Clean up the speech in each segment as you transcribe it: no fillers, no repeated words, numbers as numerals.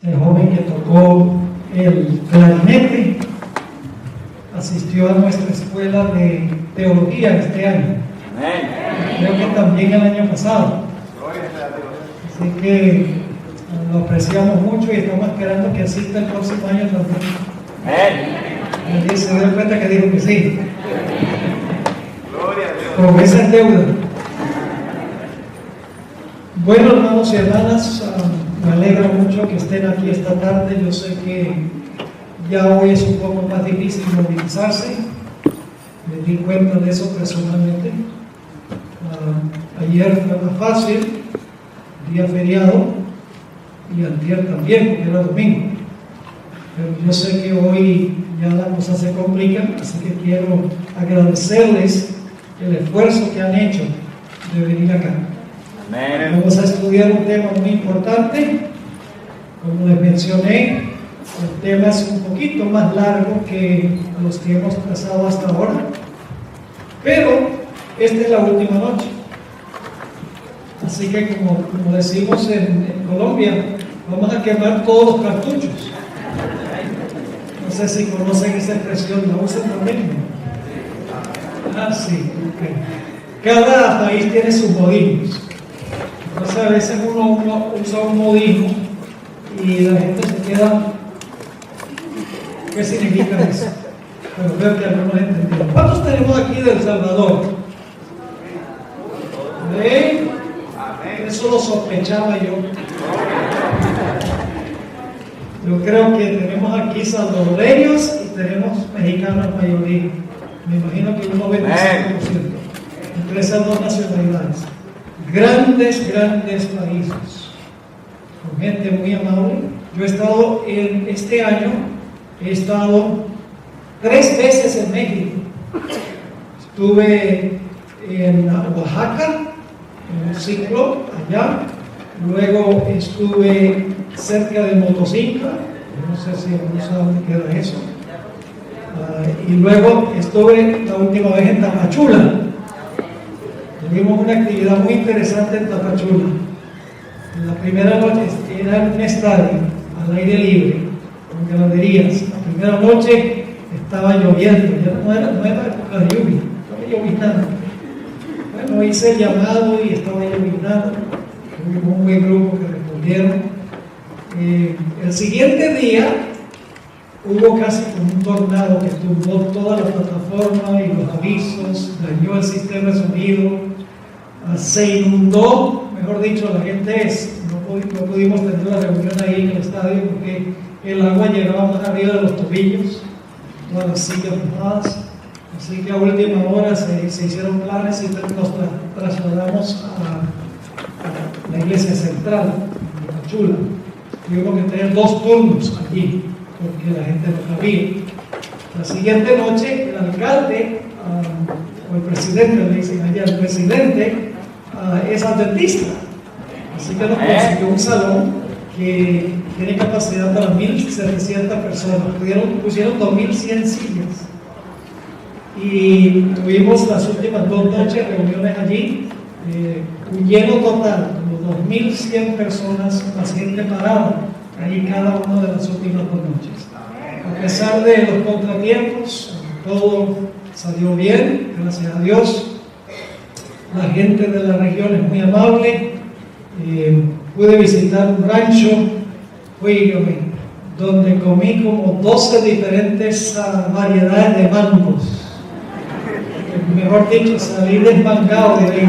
el joven que tocó el clarinete, asistió a nuestra escuela de teología este año. Creo que también el año pasado. Así que lo apreciamos mucho y estamos esperando que asista el próximo año también. Y se da cuenta que dijo que sí. Con esa deuda. Bueno, hermanos y hermanas, me alegra mucho que estén aquí esta tarde. Yo sé que ya hoy es un poco más difícil movilizarse. Me di cuenta de eso personalmente. Ayer fue más fácil, día feriado, y antier también, porque era domingo. Pero yo sé que hoy ya la cosa se complica, así que quiero agradecerles el esfuerzo que han hecho de venir acá. Amén. Vamos a estudiar un tema muy importante. Como les mencioné, el tema es un poquito más largo que los que hemos trazado hasta ahora, pero esta es la última noche. Así que como decimos en Colombia, vamos a quemar todos los cartuchos. No sé si conocen esa expresión, ¿la usan también? Ah, sí, okay. Cada país tiene sus modismos. Entonces a veces uno usa un modismo y la gente se queda, ¿qué significa eso? Pero creo que algunos entendieron. ¿Cuántos tenemos aquí de El Salvador? ¿Ven? Eso lo sospechaba yo. Yo creo que tenemos aquí salvadoreños y tenemos mexicanos mayoría. Me imagino que un 95% entre esas dos nacionalidades. Grandes países, con gente muy amable. Yo he estado este año, he estado 3 veces en México. Estuve en Oaxaca, en un ciclo allá. Luego estuve cerca de Motocicla, no sé si algunos saben qué era eso. Y luego estuve la última vez en Tapachula. Tuvimos una actividad muy interesante en Tapachula. La primera noche era en un estadio al aire libre, con ganaderías. La primera noche estaba lloviendo, ya no era época de lluvia, estaba llovinando. Bueno, hice el llamado y estaba llovinando. Tuvimos un buen grupo que respondieron. El siguiente día hubo casi como un tornado que tumbó toda la plataforma y los avisos, dañó el sistema de sonido, se inundó, mejor dicho, la gente no pudimos tener la reunión ahí en el estadio porque el agua llegaba más arriba de los tobillos, todas las sillas mojadas. Así que a última hora se hicieron planes y nos trasladamos a la iglesia central, en Tapachula. Tuvimos que tener 2 turnos allí, porque la gente no cabía. La siguiente noche, el alcalde, o el presidente, le dicen allá, el presidente es adventista. Así que nos consiguió un salón que tiene capacidad para 1.700 personas. Pusieron 2.100 sillas. Y tuvimos las últimas 2 noches reuniones allí, un lleno total, como 2.100 personas, la gente parada, ahí cada una de las últimas 2 noches. A pesar de los contratiempos, todo salió bien, gracias a Dios. La gente de la región es muy amable. Pude visitar un rancho, donde comí como 12 diferentes variedades de mangos. Mejor dicho, salí desmangado de ahí.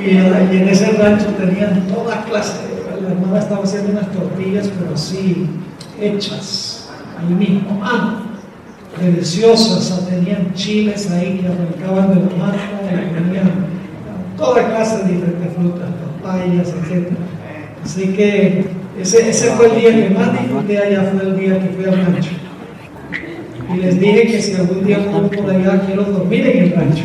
Y en ese rancho tenían todas clases. La hermana estaba haciendo unas tortillas, pero así, hechas, ahí mismo, deliciosas. Tenían chiles ahí que arrancaban de la mata y tenían toda clase de diferentes frutas, papayas, etc. Así que ese fue el día que más disfruté allá, fue el día que fui al rancho. Y les dije que si algún día voy por allá, quiero dormir en el rancho.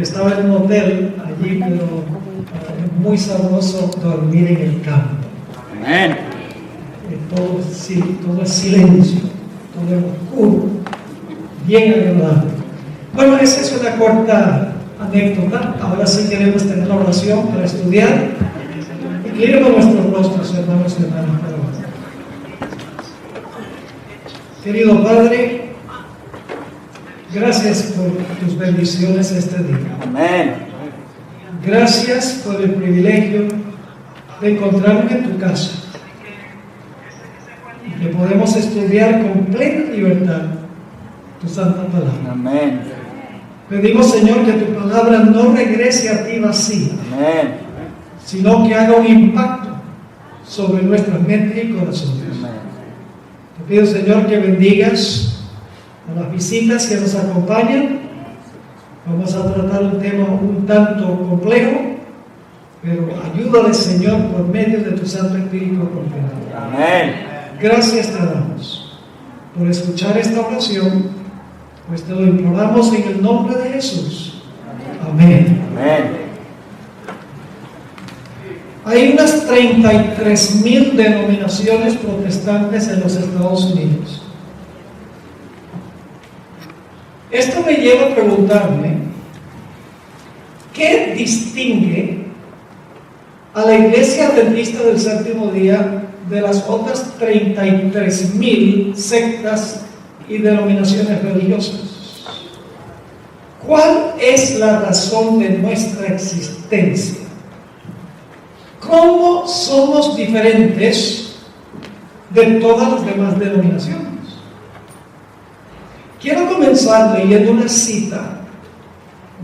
Estaba en un hotel allí, pero es muy sabroso dormir en el campo. Amén. Todo es silencio, todo es oscuro, bien agradable. Bueno, esa es una corta anécdota. Ahora sí queremos tener la oración para estudiar. Y Inclinemos nuestros rostros, hermanos y hermanas, para orar. Querido Padre, gracias por tus bendiciones este día. Amén. Gracias por el privilegio de encontrarme en tu casa, que podemos estudiar con plena libertad tu santa palabra. Amén. Pedimos, Señor, que tu palabra no regrese a ti vacía, Amén. sino que haga un impacto sobre nuestras mentes y corazones. Amén. Te pido, Señor, que bendigas a las visitas que nos acompañan. Vamos a tratar un tema un tanto complejo, pero ayúdale, Señor, por medio de tu Santo Espíritu a comprender. Amén. Gracias te damos por escuchar esta oración, pues te lo imploramos en el nombre de Jesús. Amén. Amén. Hay unas 33,000 denominaciones protestantes en los Estados Unidos. Esto me lleva a preguntarme, ¿qué distingue a la Iglesia Adventista del Séptimo Día de las otras 33,000 sectas y denominaciones religiosas? ¿Cuál es la razón de nuestra existencia? ¿Cómo somos diferentes de todas las demás denominaciones? Quiero comenzar leyendo una cita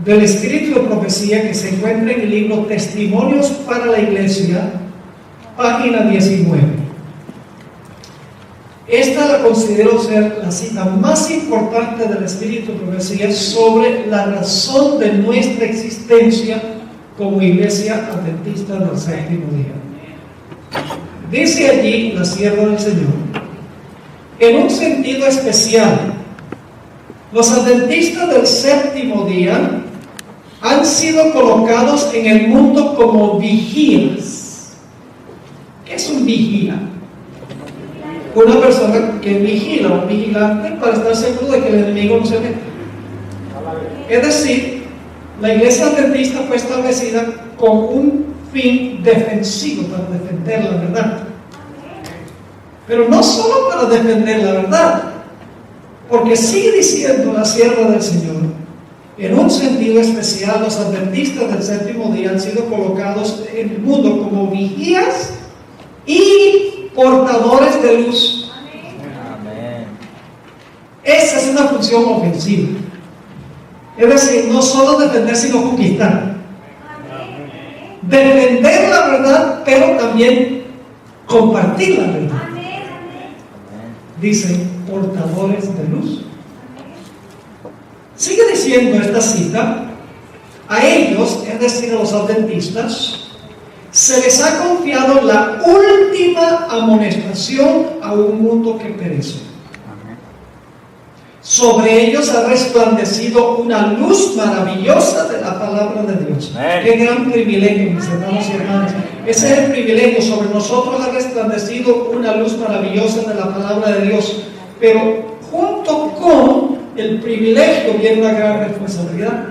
del Espíritu de Profecía que se encuentra en el libro Testimonios para la Iglesia, página 19. Esta la considero ser la cita más importante del Espíritu de Profecía sobre la razón de nuestra existencia como Iglesia Adventista del Séptimo Día. Dice allí la sierva del Señor, en un sentido especial, los adventistas del Séptimo Día han sido colocados en el mundo como vigías. ¿Qué es un vigía? Una persona que vigila, un vigilante, para estar seguro de que el enemigo no se mete. Es decir, la iglesia adventista fue establecida con un fin defensivo, para defender la verdad. Pero no solo para defender la verdad, porque sigue diciendo la sierva del Señor, en un sentido especial, los adventistas del Séptimo Día han sido colocados en el mundo como vigías y portadores de luz. Amén. Esa es una función ofensiva. Es decir, no solo defender, sino conquistar. Defender la verdad, pero también compartir la verdad. Dicen, portadores de luz. Sigue diciendo esta cita, a ellos, es decir, a los adventistas, se les ha confiado la última amonestación a un mundo que perece. Sobre ellos ha resplandecido una luz maravillosa de la palabra de Dios. Amén. Qué gran privilegio, mis hermanos y hermanas. Ese es el privilegio. Sobre nosotros ha resplandecido una luz maravillosa de la palabra de Dios. Pero junto con el privilegio viene una gran responsabilidad.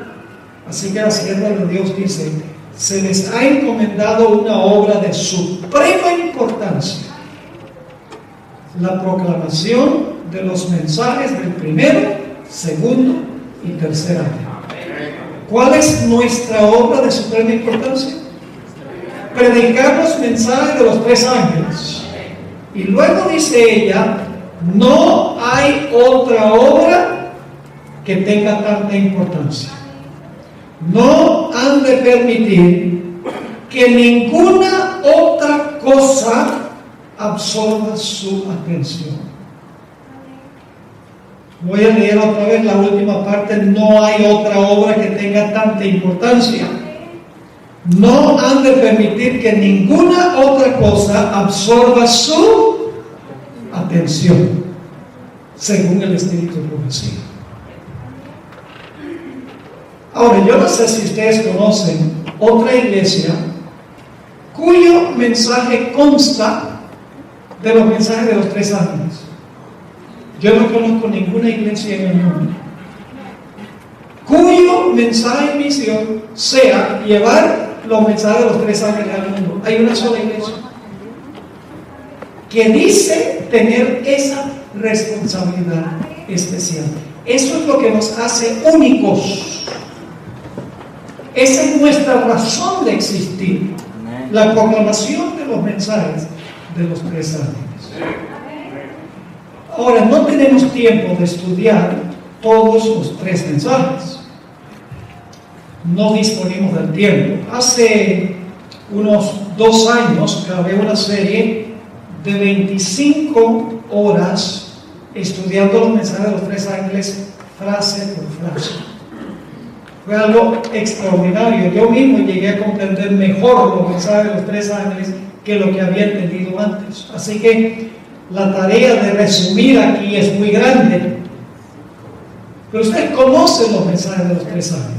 Así que la sierva de Dios dice, se les ha encomendado una obra de suprema importancia: la proclamación de los mensajes del primero, segundo y tercer año. ¿Cuál es nuestra obra de suprema importancia? Predicar los mensajes de los 3 ángeles. Y luego dice ella, no hay otra obra que tenga tanta importancia. No han de permitir que ninguna otra cosa absorba su atención. Voy a leer otra vez la última parte. No hay otra obra que tenga tanta importancia. No han de permitir que ninguna otra cosa absorba su atención, según el Espíritu de Profecía. Ahora, yo no sé si ustedes conocen otra iglesia cuyo mensaje consta de los mensajes de los 3 ángeles. Yo no conozco ninguna iglesia en el mundo cuyo mensaje y misión sea llevar los mensajes de los 3 ángeles al mundo. Hay una sola iglesia que dice tener esa responsabilidad especial. Eso es lo que nos hace únicos. Esa es nuestra razón de existir. La proclamación de los mensajes de los 3 ángeles. Ahora, no tenemos tiempo de estudiar todos los 3 mensajes. No disponemos del tiempo. Hace unos 2 años grabé una serie de 25 horas estudiando los mensajes de los 3 ángeles frase por frase. Fue algo extraordinario. Yo mismo llegué a comprender mejor los mensajes de los 3 ángeles que lo que había entendido antes. Así que la tarea de resumir aquí es muy grande. Pero usted conoce los mensajes de los 3 ángeles.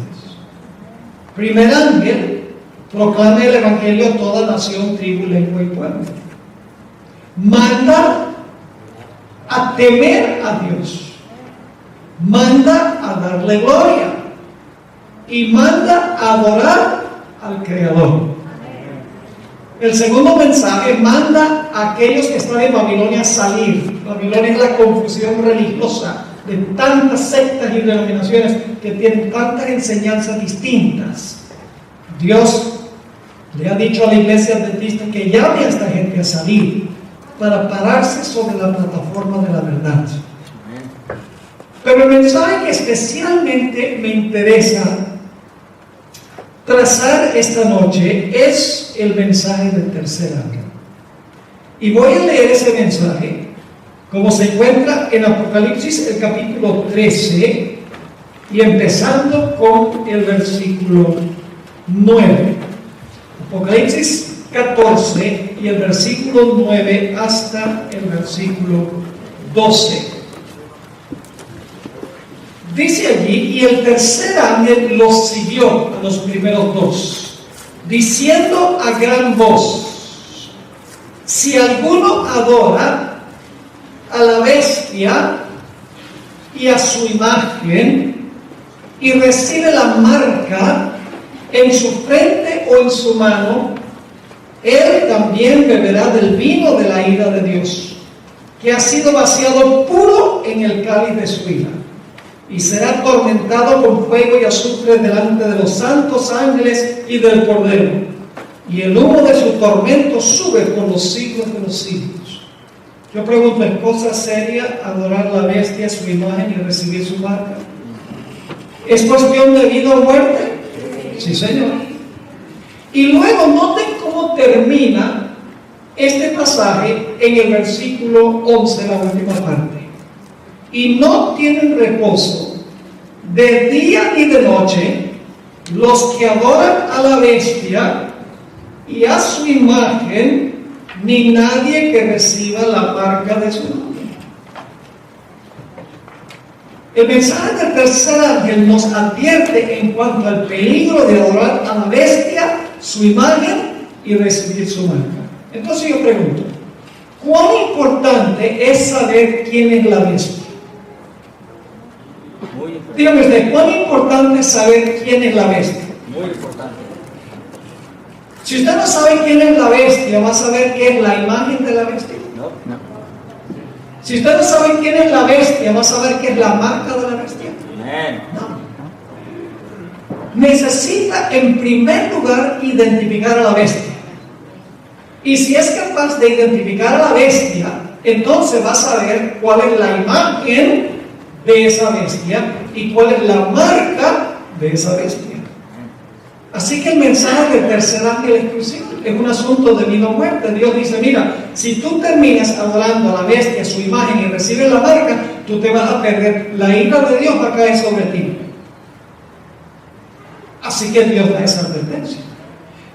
Primer ángel proclama el evangelio a toda nación, tribu, lengua y pueblo. Manda a temer a Dios. Manda a darle gloria. Y manda a adorar al Creador. El segundo mensaje manda a aquellos que están en Babilonia a salir. Babilonia es la confusión religiosa de tantas sectas y denominaciones que tienen tantas enseñanzas distintas. Dios le ha dicho a la iglesia adventista que llame a esta gente a salir para pararse sobre la plataforma de la verdad. Pero el mensaje que especialmente me interesa trazar esta noche es el mensaje del tercer ángel. Y voy a leer ese mensaje como se encuentra en Apocalipsis, el capítulo 13, y empezando con el versículo 9. Apocalipsis 14 y el versículo 9 hasta el versículo 12. Dice allí: y el tercer ángel los siguió a los primeros 2, diciendo a gran voz: si alguno adora a la bestia y a su imagen y recibe la marca en su frente o en su mano, él también beberá del vino de la ira de Dios, que ha sido vaciado puro en el cáliz de su ira, y será atormentado con fuego y azufre delante de los santos ángeles y del Cordero, y el humo de su tormento sube por los siglos de los siglos. Yo pregunto, ¿es cosa seria adorar la bestia, su imagen y recibir su marca? ¿Es cuestión de vida o muerte? Sí, Señor. Y luego noten cómo termina este pasaje en el versículo 11, la última parte. Y no tienen reposo de día ni de noche los que adoran a la bestia y a su imagen, ni nadie que reciba la marca de su nombre. El mensaje del tercer ángel nos advierte en cuanto al peligro de adorar a la bestia, su imagen y recibir su marca. Entonces yo pregunto, ¿cuán importante es saber quién es la bestia? Dígame usted, ¿cuán importante es saber quién es la bestia? Muy importante. Si usted no sabe quién es la bestia, ¿va a saber qué es la imagen de la bestia? No. Si usted no sabe quién es la bestia, ¿va a saber qué es la marca de la bestia? No. Necesita en primer lugar identificar a la bestia. Y si es capaz de identificar a la bestia, entonces va a saber cuál es la imagen de esa bestia y cuál es la marca de esa bestia. Así que el mensaje del tercer ángel es crucial, es un asunto de vida o muerte. Dios dice: mira, si tú terminas adorando a la bestia, su imagen, y recibes la marca, tú te vas a perder. La ira de Dios va a caer sobre ti. Así que Dios da esa advertencia.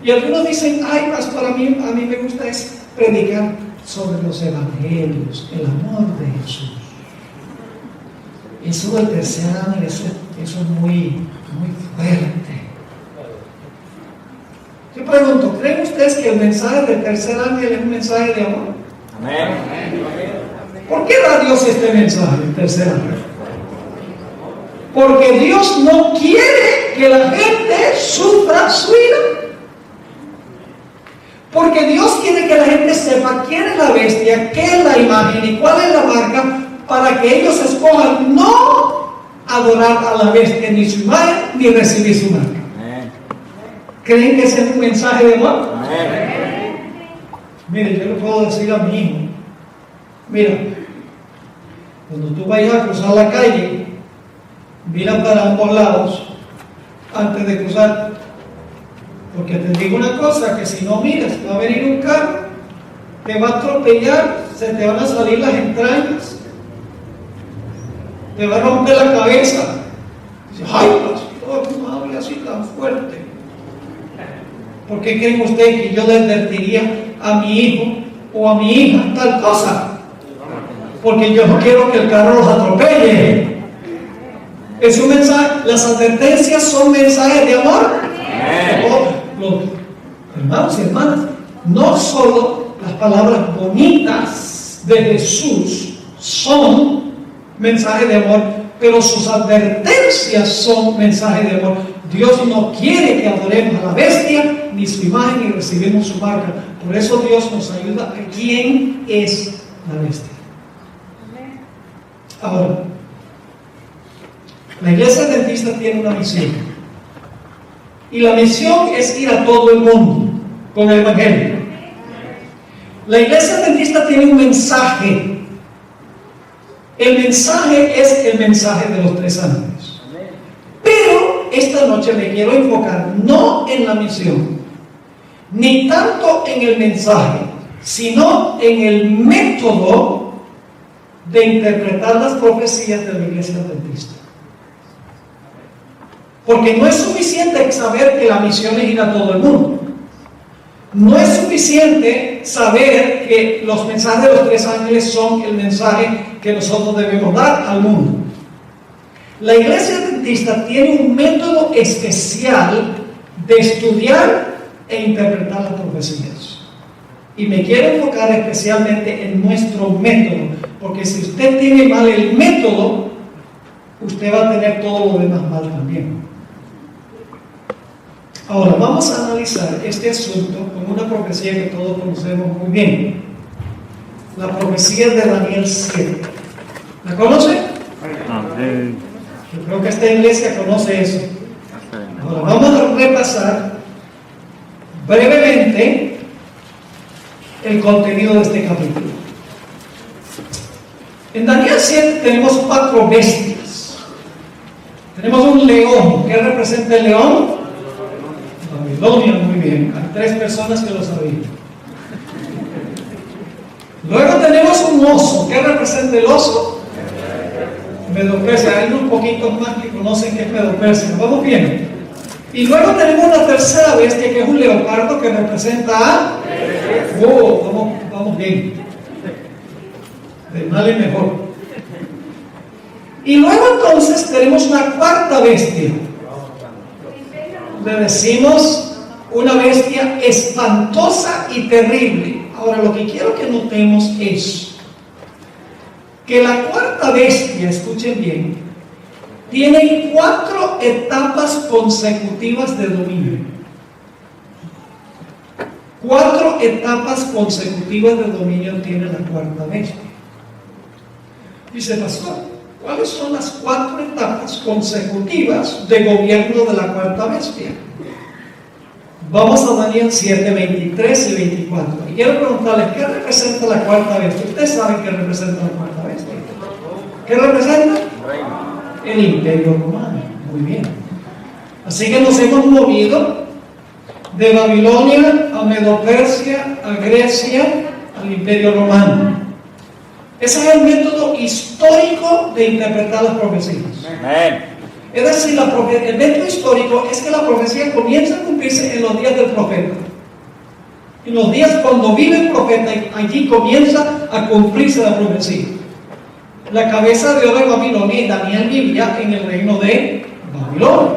Y algunos dicen: ay, pastor, a mí me gusta es predicar sobre los evangelios, el amor de Jesús. Eso del tercer ángel, eso es muy fuerte. Yo pregunto, ¿creen ustedes que el mensaje del tercer ángel es un mensaje de amor? Amén. ¿Por qué da Dios este mensaje, el tercer ángel? Porque Dios no quiere que la gente sufra su ira. Porque Dios quiere que la gente sepa quién es la bestia, qué es la imagen y cuál es la marca, para que ellos escojan no adorar a la bestia ni su imagen ni recibir su marca. ¿Creen que ese es un mensaje de amor? Mire, yo le puedo decir a mi hijo, mira, cuando tú vayas a cruzar la calle, mira para ambos lados antes de cruzar, porque te digo una cosa, que si no miras, va a venir un carro, te va a atropellar, se te van a salir las entrañas, te va a romper la cabeza. Dice, ay, pastor, no hable así tan fuerte. ¿Por qué creen ustedes que yo le advertiría a mi hijo o a mi hija tal cosa? Porque yo no quiero que el carro los atropelle. Es un mensaje, las advertencias son mensajes de amor. Los hermanos y hermanas, no solo las palabras bonitas de Jesús son mensajes de amor, pero sus advertencias son mensajes de amor. Dios no quiere que adoremos a la bestia ni su imagen ni recibimos su marca. Por eso Dios nos ayuda a quién es la bestia. Ahora, la iglesia adventista tiene una misión. Y la misión es ir a todo el mundo con el evangelio. La iglesia adventista tiene un mensaje. El mensaje es el mensaje de los 3 ángeles. Pero esta noche me quiero enfocar no en la misión, ni tanto en el mensaje, sino en el método de interpretar las profecías de la iglesia adventista. Porque no es suficiente saber que la misión es ir a todo el mundo. No es suficiente saber que los mensajes de los 3 ángeles son el mensaje que nosotros debemos dar al mundo. La iglesia adventista tiene un método especial de estudiar e interpretar las profecías. Y me quiero enfocar especialmente en nuestro método, porque si usted tiene mal el método, usted va a tener todo lo demás mal también. Ahora, vamos a analizar este asunto con una profecía que todos conocemos muy bien. La profecía de Daniel 7. ¿La conoce? Yo creo que esta iglesia conoce eso. Ahora, vamos a repasar brevemente el contenido de este capítulo. En Daniel 7 tenemos 4 bestias. Tenemos un león. ¿Qué representa el león? Babilonia, muy bien. Hay 3 personas que lo sabían. Luego tenemos un oso. ¿Qué representa el oso? Medo-Persia. Hay unos poquitos más que conocen que es Medo-Persia. Vamos bien. Y luego tenemos una tercera bestia que es un leopardo que representa a... vamos bien. De mal en mejor. Y luego entonces tenemos una cuarta bestia. Le decimos una bestia espantosa y terrible. Ahora, lo que quiero que notemos es que la cuarta bestia, escuchen bien, tiene 4 etapas consecutivas de dominio. 4 etapas consecutivas de dominio tiene la cuarta bestia. Dice, pastor, ¿cuáles son las 4 etapas consecutivas de gobierno de la cuarta bestia? Vamos a Daniel 7, 23 y 24. Y quiero preguntarles, ¿qué representa la cuarta bestia? Ustedes saben qué representa la cuarta bestia. ¿Qué representa? El Imperio Romano. Muy bien. Así que nos hemos movido de Babilonia a Medo-Persia, a Grecia, al Imperio Romano. Ese es el método histórico de interpretar las profecías. Amén. Es decir, el método histórico es que la profecía comienza a cumplirse en los días del profeta. En los días cuando vive el profeta, allí comienza a cumplirse la profecía. La cabeza de oro de Babilonia, y Daniel vivía en el reino de Babilonia.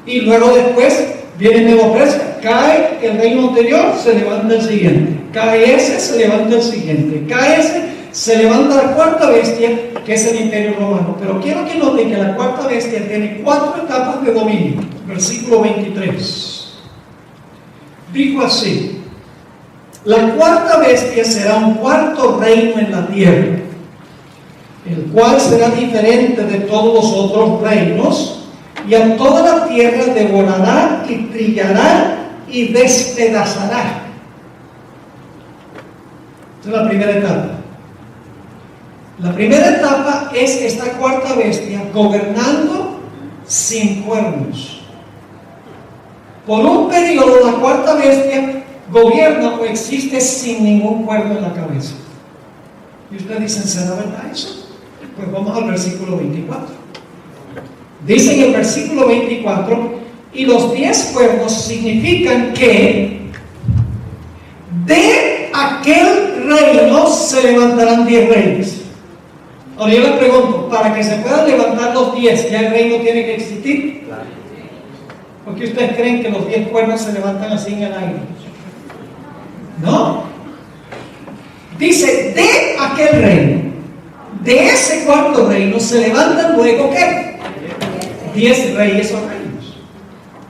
Y luego después viene Medo-Persia. Cae el reino anterior, se levanta el siguiente. Cae ese, se levanta el siguiente. Cae ese, se levanta la cuarta bestia, que es el Imperio Romano. Pero quiero que noten que la cuarta bestia tiene 4 etapas de dominio. Versículo 23. Dijo así: La cuarta bestia será un cuarto reino en la tierra, el cual será diferente de todos los otros reinos, y a toda la tierra devorará y trillará y despedazará. Esta es la primera etapa. La primera etapa es esta cuarta bestia gobernando sin cuernos. Por un periodo la cuarta bestia gobierna o existe sin ningún cuerno en la cabeza. Y ustedes dicen, ¿será verdad eso? Pues vamos al versículo 24. Dice en el versículo 24, y los 10 cuernos significan que de aquel reino se levantarán 10 reyes. Ahora yo les pregunto, para que se puedan levantar los 10, ¿ya el reino tiene que existir? ¿Por qué ustedes creen que los 10 cuernos se levantan así en el aire? ¿No? Dice, de aquel reino, de ese cuarto reino, se levantan luego, ¿qué? 10 reyes o reinos.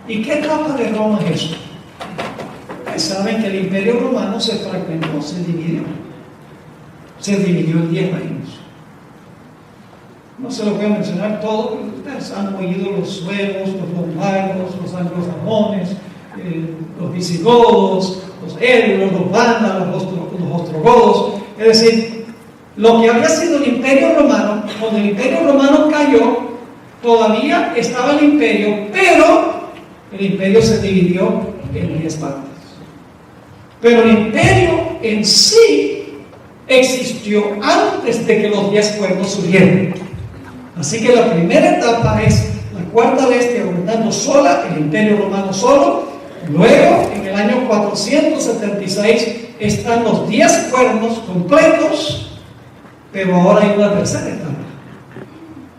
¿Y qué etapa de Roma es eso? Ustedes saben que el imperio romano se fragmentó, se dividió. Se dividió en 10 reinos. No se lo voy a mencionar todo, pero ustedes han oído los suevos, los lombardos, los anglosajones, los visigodos, los érios, los vándalos, los ostrogodos. Es decir, lo que había sido el imperio romano, cuando el imperio romano cayó, todavía estaba el imperio, pero el imperio se dividió en 10 partes. Pero el imperio en sí existió antes de que los 10 cuernos surgieran. Así que la primera etapa es la cuarta bestia gobernando sola, el imperio romano solo. Luego, en el año 476, están los 10 cuernos completos, pero ahora hay una tercera etapa.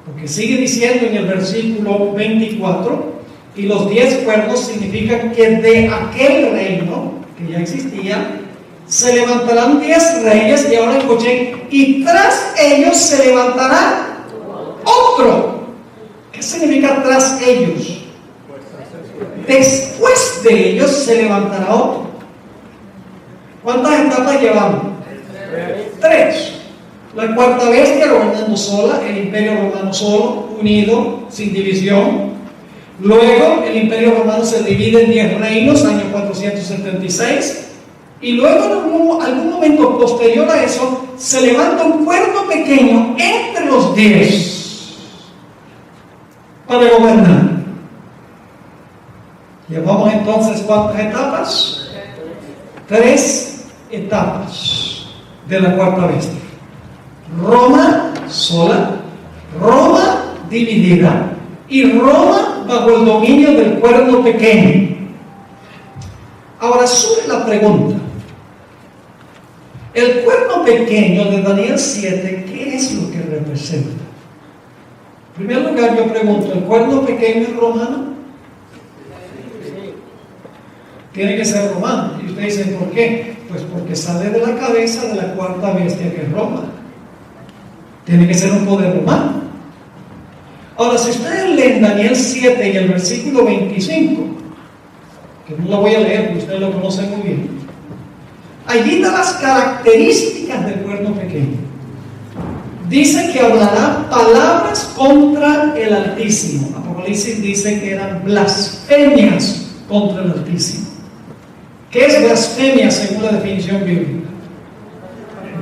Porque sigue diciendo en el versículo 24, y los 10 cuernos significan que de aquel reino, que ya existía, se levantarán 10 reyes, y ahora escuchen, y tras ellos se levantará otro. ¿Qué significa tras ellos? Después de ellos se levantará otro. ¿Cuántas etapas llevamos? 3. La cuarta bestia gobernando sola, el imperio romano solo, unido, sin división. Luego el imperio romano se divide en 10 reinos, año 476. Y luego en algún momento posterior a eso se levanta un cuerno pequeño entre los 10 para gobernar. Llevamos entonces ¿cuántas etapas? 3 etapas de la cuarta bestia. Roma sola, Roma dividida y Roma bajo el dominio del cuerno pequeño. Ahora surge la pregunta: el cuerno pequeño de Daniel 7, ¿qué es lo que representa? En primer lugar, yo pregunto, ¿el cuerno pequeño es romano? Tiene que ser romano. Y ustedes dicen, ¿por qué? Pues porque sale de la cabeza de la cuarta bestia, que es Roma. Tiene que ser un poder romano. Ahora, si ustedes leen Daniel 7 y el versículo 25, que no lo voy a leer porque ustedes lo conocen muy bien, allí da las características del cuerno pequeño. Dice que hablará palabras contra el Altísimo. Apocalipsis dice que eran blasfemias contra el Altísimo. ¿Qué es blasfemia según la definición bíblica?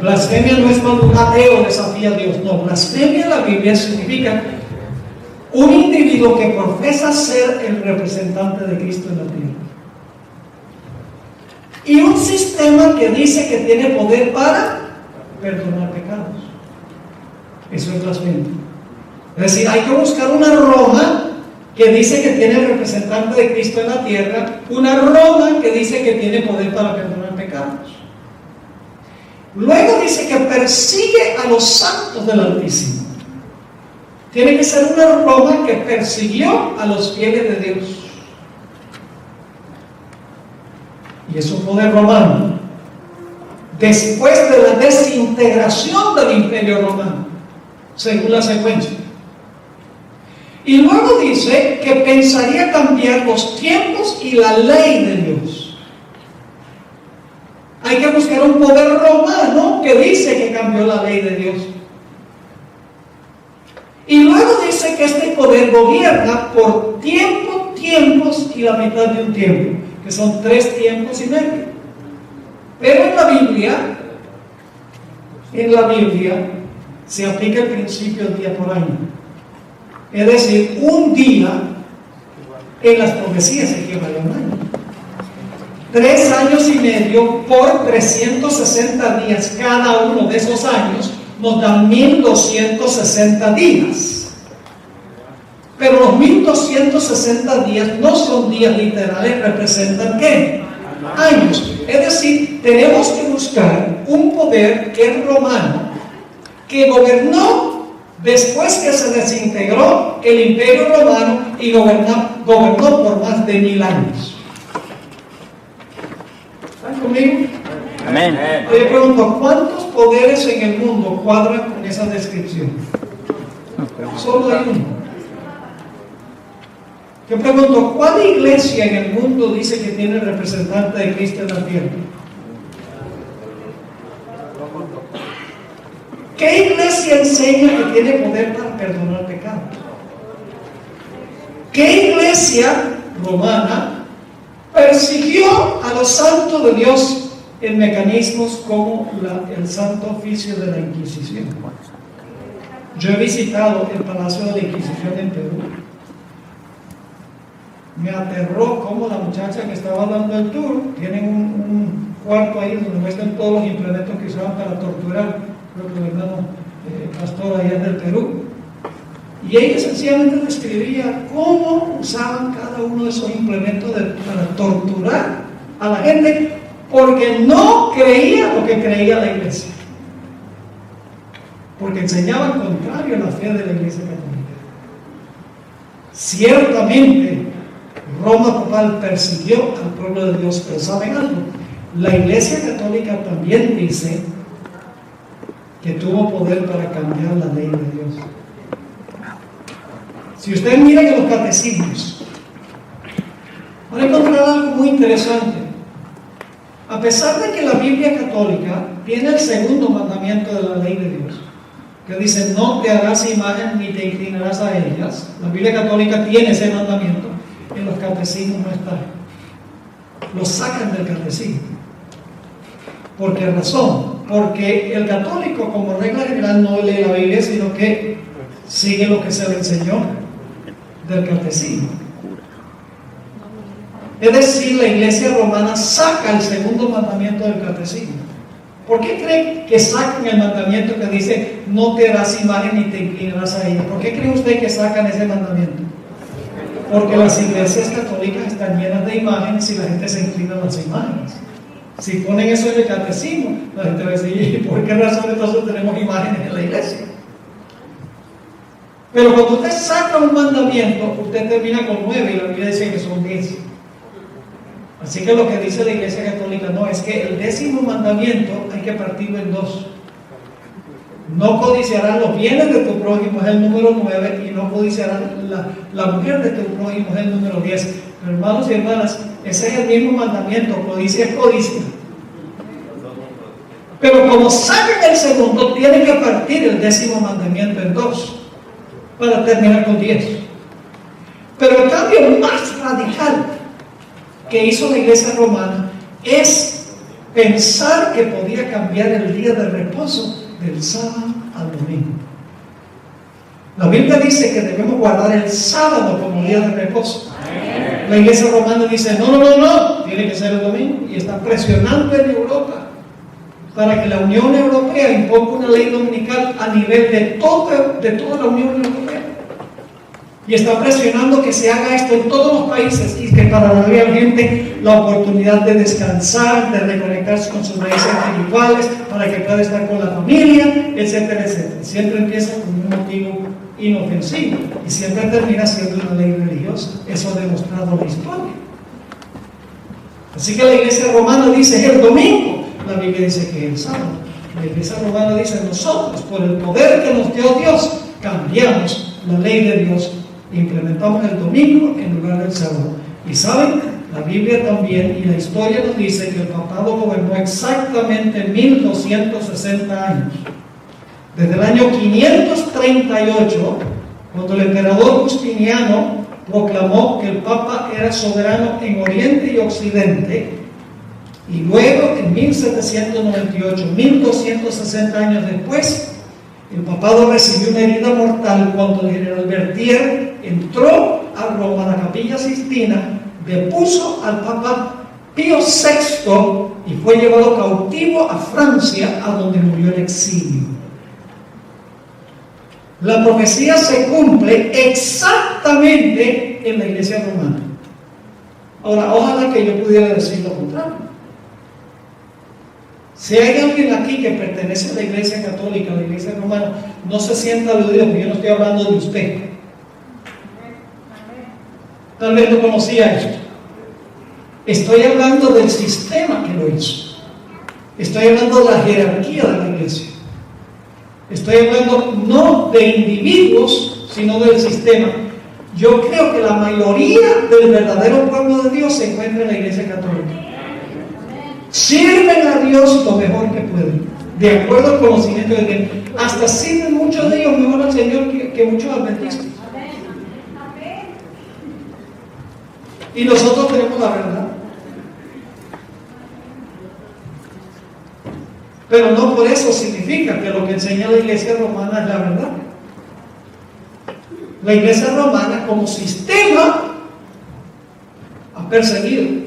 Blasfemia no es cuando un ateo desafía a Dios. No, blasfemia en la Biblia significa un individuo que profesa ser el representante de Cristo en la tierra. Y un sistema que dice que tiene poder para perdonar pecados. Eso es blasfemia. Es decir, hay que buscar una Roma que dice que tiene el representante de Cristo en la tierra, una Roma que dice que tiene poder para perdonar pecados. Luego dice que persigue a los santos del Altísimo. Tiene que ser una Roma que persiguió a los fieles de Dios. Y es un poder romano. Después de la desintegración del imperio romano, según la secuencia. Y luego dice que pensaría cambiar los tiempos y la ley de Dios. Hay que buscar un poder romano que dice que cambió la ley de Dios. Y luego dice que este poder gobierna por tiempos y la mitad de un tiempo, que son 3 tiempos y medio. Pero en la Biblia se aplica el principio del día por año. Es decir, un día en las profecías equivale a un año. 3 años y medio por 360 días. Cada uno de esos años nos dan 1260 días. Pero los 1260 días no son días literales, representan ¿qué? Años. Es decir, tenemos que buscar un poder que es romano, que gobernó después que se desintegró el Imperio Romano y gobernó por más de 1000 años. ¿Están conmigo? Amén. Yo pregunto, ¿cuántos poderes en el mundo cuadran con esa descripción? Solo hay uno. Yo pregunto, ¿cuál iglesia en el mundo dice que tiene representante de Cristo en la tierra? ¿Qué iglesia enseña que tiene poder para perdonar pecados? ¿Qué iglesia romana persiguió a los santos de Dios en mecanismos como el Santo Oficio de la Inquisición? Yo he visitado el Palacio de la Inquisición en Perú. Me aterró cómo la muchacha que estaba dando el tour, tienen un cuarto ahí donde muestran todos los implementos que usaban para torturar, creo que el hermano pastor allá del Perú. Y ella sencillamente describía cómo usaban cada uno de esos implementos para torturar a la gente, porque no creía lo que creía la iglesia. Porque enseñaban contrario a la fe de la iglesia católica. Ciertamente, Roma papal persiguió al pueblo de Dios, pero ¿saben algo? La iglesia católica también dice que tuvo poder para cambiar la ley de Dios. Si ustedes miran en los catecismos, van a encontrar algo muy interesante. A pesar de que la Biblia católica tiene el segundo mandamiento de la ley de Dios, que dice, no te harás imagen ni te inclinarás a ellas, la Biblia católica tiene ese mandamiento, en los catecismos no está. Lo sacan del catecismo. ¿Por qué razón? Porque el católico, como regla general, no lee la Biblia, sino que sigue lo que se le enseñó del catecismo. Es decir, la iglesia romana saca el segundo mandamiento del catecismo. ¿Por qué creen que sacan el mandamiento que dice no te harás imagen ni te inclinarás a ella? ¿Por qué cree usted que sacan ese mandamiento? Porque las iglesias católicas están llenas de imágenes y la gente se inclina a las imágenes. Si ponen eso en el catecismo, la gente va a decir, ¿por qué razón entonces tenemos imágenes en la iglesia? Pero cuando usted saca un mandamiento, usted termina con 9 y la Biblia dice que son 10. Así que lo que dice la iglesia católica no, es que el 10º mandamiento hay que partirlo en 2. No codiciarás los bienes de tu prójimo, es el número 9, y no codiciarás la mujer de tu prójimo, es el número 10. Pero hermanos y hermanas, ese es el mismo mandamiento, codicia es codicia. Pero como sacan el segundo, tienen que partir el 10º mandamiento en 2 para terminar con 10. Pero el cambio más radical que hizo la iglesia romana es pensar que podía cambiar el día de reposo del sábado al domingo. La Biblia dice que debemos guardar el sábado como día de reposo. La iglesia romana dice no, tiene que ser el domingo, y está presionando en Europa para que la Unión Europea imponga una ley dominical a nivel de toda la Unión Europea. Y está presionando que se haga esto en todos los países, y que para darle a la gente la oportunidad de descansar, de reconectarse con sus raíces espirituales, para que pueda estar con la familia, etcétera, etcétera. Siempre empieza con un motivo inofensivo y siempre termina siendo una ley religiosa. Eso ha demostrado la historia. Así que la iglesia romana dice el domingo, la Biblia dice que es el sábado. La iglesia romana dice nosotros, por el poder que nos dio Dios, cambiamos la ley de Dios, implementamos el domingo en lugar del sábado. Y saben, la Biblia también, y la historia nos dice que el papado gobernó exactamente 1260 años. Desde el año 538, cuando el emperador Justiniano proclamó que el Papa era soberano en Oriente y Occidente, y luego en 1798, 1260 años después, el papado recibió una herida mortal cuando el general Berthier entró a Roma, a la Capilla Sistina, depuso al Papa Pío VI y fue llevado cautivo a Francia, a donde murió en exilio. La profecía se cumple exactamente en la Iglesia romana. Ahora, ojalá que yo pudiera decir lo contrario. Si hay alguien aquí que pertenece a la Iglesia Católica, a la Iglesia Romana, no se sienta aludido, porque yo no estoy hablando de usted. Tal vez no conocía esto. Estoy hablando del sistema que lo hizo. Estoy hablando de la jerarquía de la Iglesia. Estoy hablando no de individuos, sino del sistema. Yo creo que la mayoría del verdadero pueblo de Dios se encuentra en la Iglesia Católica. Sirven a Dios lo mejor que pueden, de acuerdo al conocimiento de Dios. Hasta sirven muchos de ellos mejor al Señor que muchos adventistas. Y nosotros tenemos la verdad. Pero no por eso significa que lo que enseña la Iglesia romana es la verdad. La Iglesia romana, como sistema, ha perseguido.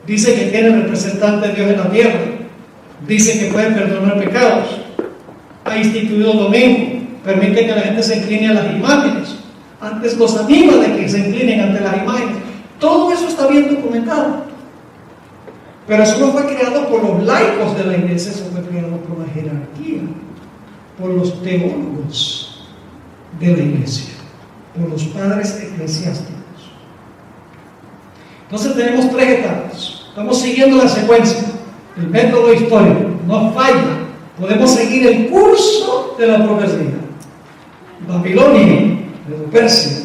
Dice que tiene representante de Dios en la tierra. Dice que pueden perdonar pecados. Ha instituido el domingo. Permite que la gente se incline a las imágenes. Antes los anima de que se inclinen ante las imágenes. Todo eso está bien documentado. Pero eso no fue creado por los laicos de la iglesia, eso fue creado por la jerarquía, por los teólogos de la iglesia, por los padres eclesiásticos. Entonces tenemos tres etapas. Estamos siguiendo la secuencia, el método histórico, no falla. Podemos seguir el curso de la profecía. Babilonia, luego Persia,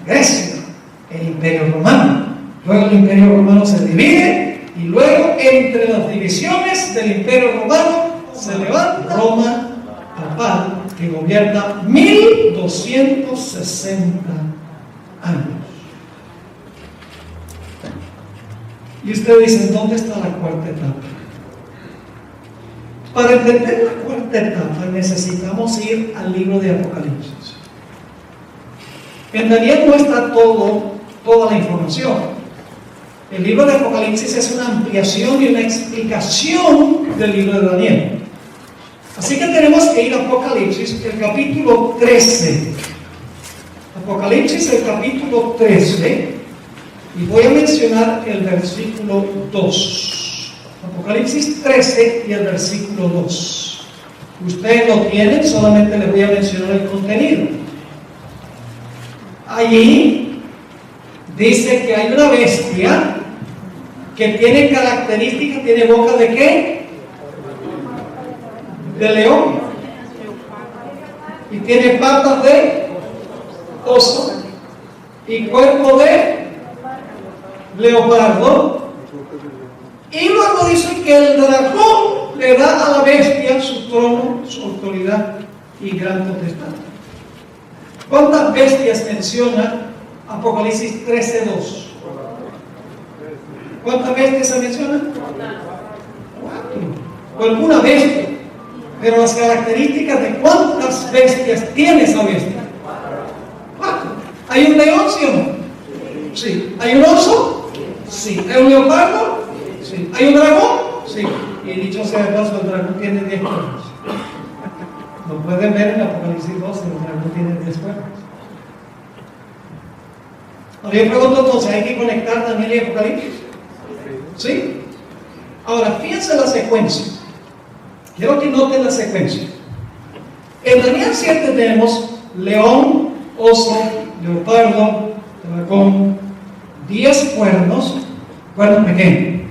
Grecia, el Imperio Romano. Luego el Imperio Romano se divide y luego entre las divisiones del Imperio Romano se levanta Roma papal, que gobierna 1260 años. Y ustedes dicen, ¿dónde está la cuarta etapa? Para entender la cuarta etapa necesitamos ir al libro de Apocalipsis. En Daniel no está toda la información. El libro de Apocalipsis es una ampliación y una explicación del libro de Daniel. Así que tenemos que ir a Apocalipsis, el capítulo 13. Apocalipsis, el capítulo 13. Y voy a mencionar el versículo 2. Apocalipsis 13 y el versículo 2. Ustedes lo tienen, solamente les voy a mencionar el contenido. Allí dice que hay una bestia que tiene características, tiene boca de ¿qué? De león. Y tiene patas de oso. Y cuerpo de leopardo. Y luego dice que el dragón le da a la bestia su trono, su autoridad y gran potestad. ¿Cuántas bestias menciona Apocalipsis 13:2? ¿Cuántas bestias se mencionan? 4. O alguna bestia. Pero las características de cuántas bestias tiene esa bestia. 4. ¿Hay un león, sí o no? Sí. ¿Hay un oso? Sí. ¿Hay un leopardo? Sí. ¿Hay un dragón? Sí. Y dicho sea de paso, el dragón tiene 10 cuernos. Lo pueden ver en Apocalipsis 12, el dragón tiene 10 cuernos. Ahora yo pregunto entonces, ¿hay que conectar Daniel y Apocalipsis? ¿Sí? Ahora, fíjense la secuencia. Quiero que noten la secuencia. En Daniel 7 tenemos león, oso, leopardo, dragón, 10 cuernos, cuernos pequeños.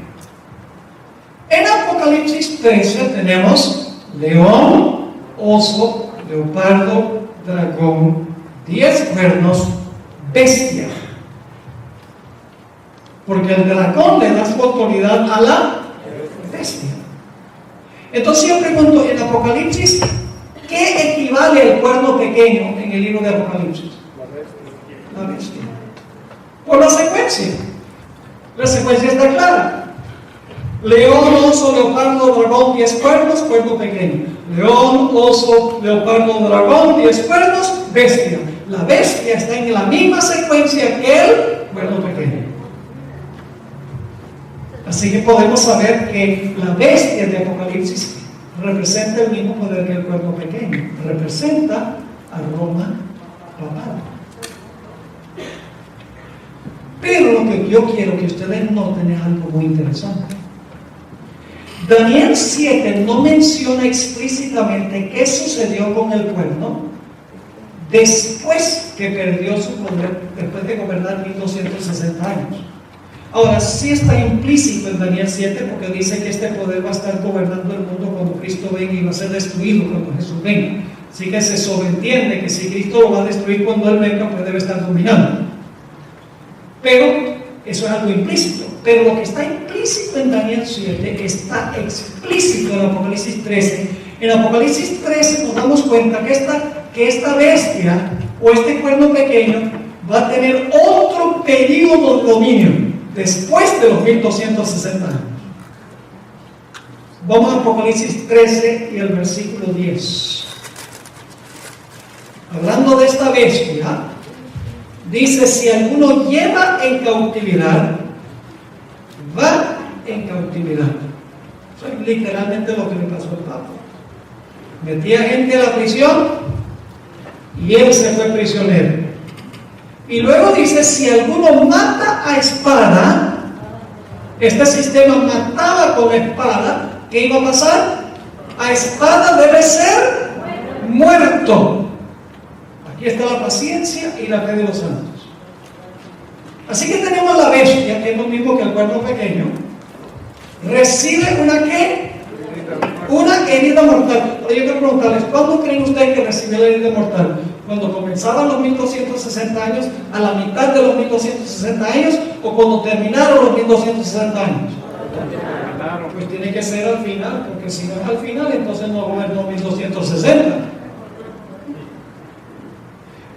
En Apocalipsis 13 tenemos león, oso, leopardo, dragón, 10 cuernos, bestia. porque el dragón le da su autoridad a la bestia. Entonces yo pregunto, en Apocalipsis, ¿qué equivale al cuerno pequeño en el libro de Apocalipsis? La bestia. Por la secuencia. La secuencia está clara. León, oso, leopardo, dragón, 10 cuernos, cuerno pequeño. León, oso, leopardo, dragón, 10 cuernos, bestia. La bestia está en la misma secuencia que el cuerno pequeño. Así que podemos saber que la bestia de Apocalipsis representa el mismo poder que el cuerno pequeño. Representa a Roma papal. Pero lo que yo quiero que ustedes noten es algo muy interesante. Daniel 7 no menciona explícitamente qué sucedió con el cuerno después que perdió su poder, después de gobernar 1260 años. Ahora, sí está implícito en Daniel 7 porque dice que este poder va a estar gobernando el mundo cuando Cristo venga y va a ser destruido cuando Jesús venga. Así que se sobreentiende que si Cristo lo va a destruir cuando Él venga, pues debe estar dominando. Pero eso es algo implícito. Pero lo que está implícito en Daniel 7 está explícito en Apocalipsis 13. En Apocalipsis 13 nos damos cuenta que esta bestia o este cuerno pequeño va a tener otro periodo de dominio después de los 1260 años. Vamos a Apocalipsis 13 y el versículo 10. Hablando de esta bestia, dice: si alguno lleva en cautividad, va en cautividad. Eso es literalmente lo que le pasó al Papa. Metía gente a la prisión y él se fue prisionero. Y luego dice: si alguno mata a espada, este sistema mataba con espada, ¿qué iba a pasar? A espada debe ser muerto. Aquí está la paciencia y la fe de los santos. Así que tenemos la bestia, que es lo mismo que el cuerno pequeño, recibe una ¿qué? Una herida mortal. Yo quiero preguntarles, ¿cuándo creen ustedes que recibió la herida mortal? ¿Cuando comenzaban los 1260 años, a la mitad de los 1260 años, o cuando terminaron los 1260 años? Pues tiene que ser al final, porque si no es al final, entonces no gobernó 1260.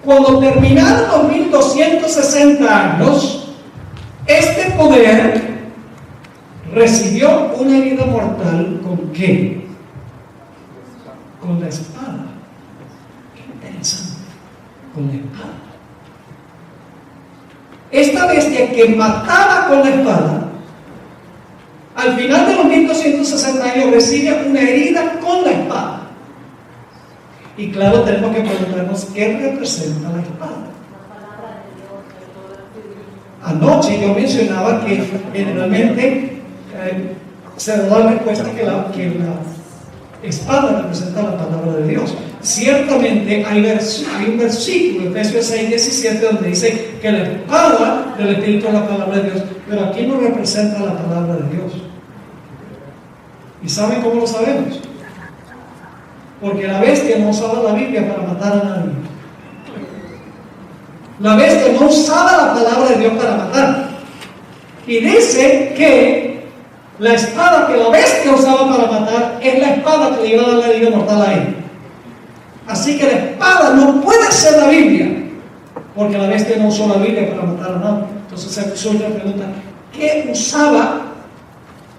Cuando terminaron los 1260 años, este poder recibió una herida mortal. ¿Con qué? Con la espada. Qué interesante. Con la espada. Esta bestia que mataba con la espada, al final de los 1260 años recibe una herida con la espada. Y claro, tenemos que preguntarnos qué representa la espada. Anoche yo mencionaba que generalmente se da la respuesta que la espada representa la palabra de Dios. Ciertamente hay un versículo, Efesios 6:17, donde dice que la espada del Espíritu es la palabra de Dios, pero aquí no representa la palabra de Dios. ¿Y saben cómo lo sabemos? Porque la bestia no usaba la Biblia para matar a nadie. La bestia no usaba la palabra de Dios para matar. Y dice que la espada que la bestia usaba para matar es la espada que le iba a dar la herida mortal a él. Así que la espada no puede ser la Biblia, porque la bestia no usó la Biblia para matar a nadie. Entonces se surge la pregunta: ¿qué usaba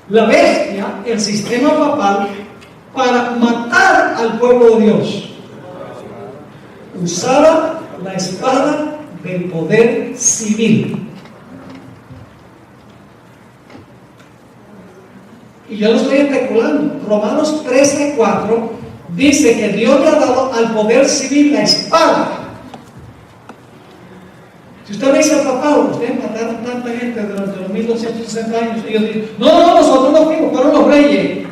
la bestia, el sistema papal, para matar al pueblo de Dios? Usaba la espada del poder civil. Y yo lo estoy especulando. Romanos 13:4 dice que Dios le ha dado al poder civil la espada. Si usted le dice al papá: ustedes mataron tanta gente durante los 1260 años, ellos dicen: no, nosotros no fuimos, fueron los reyes.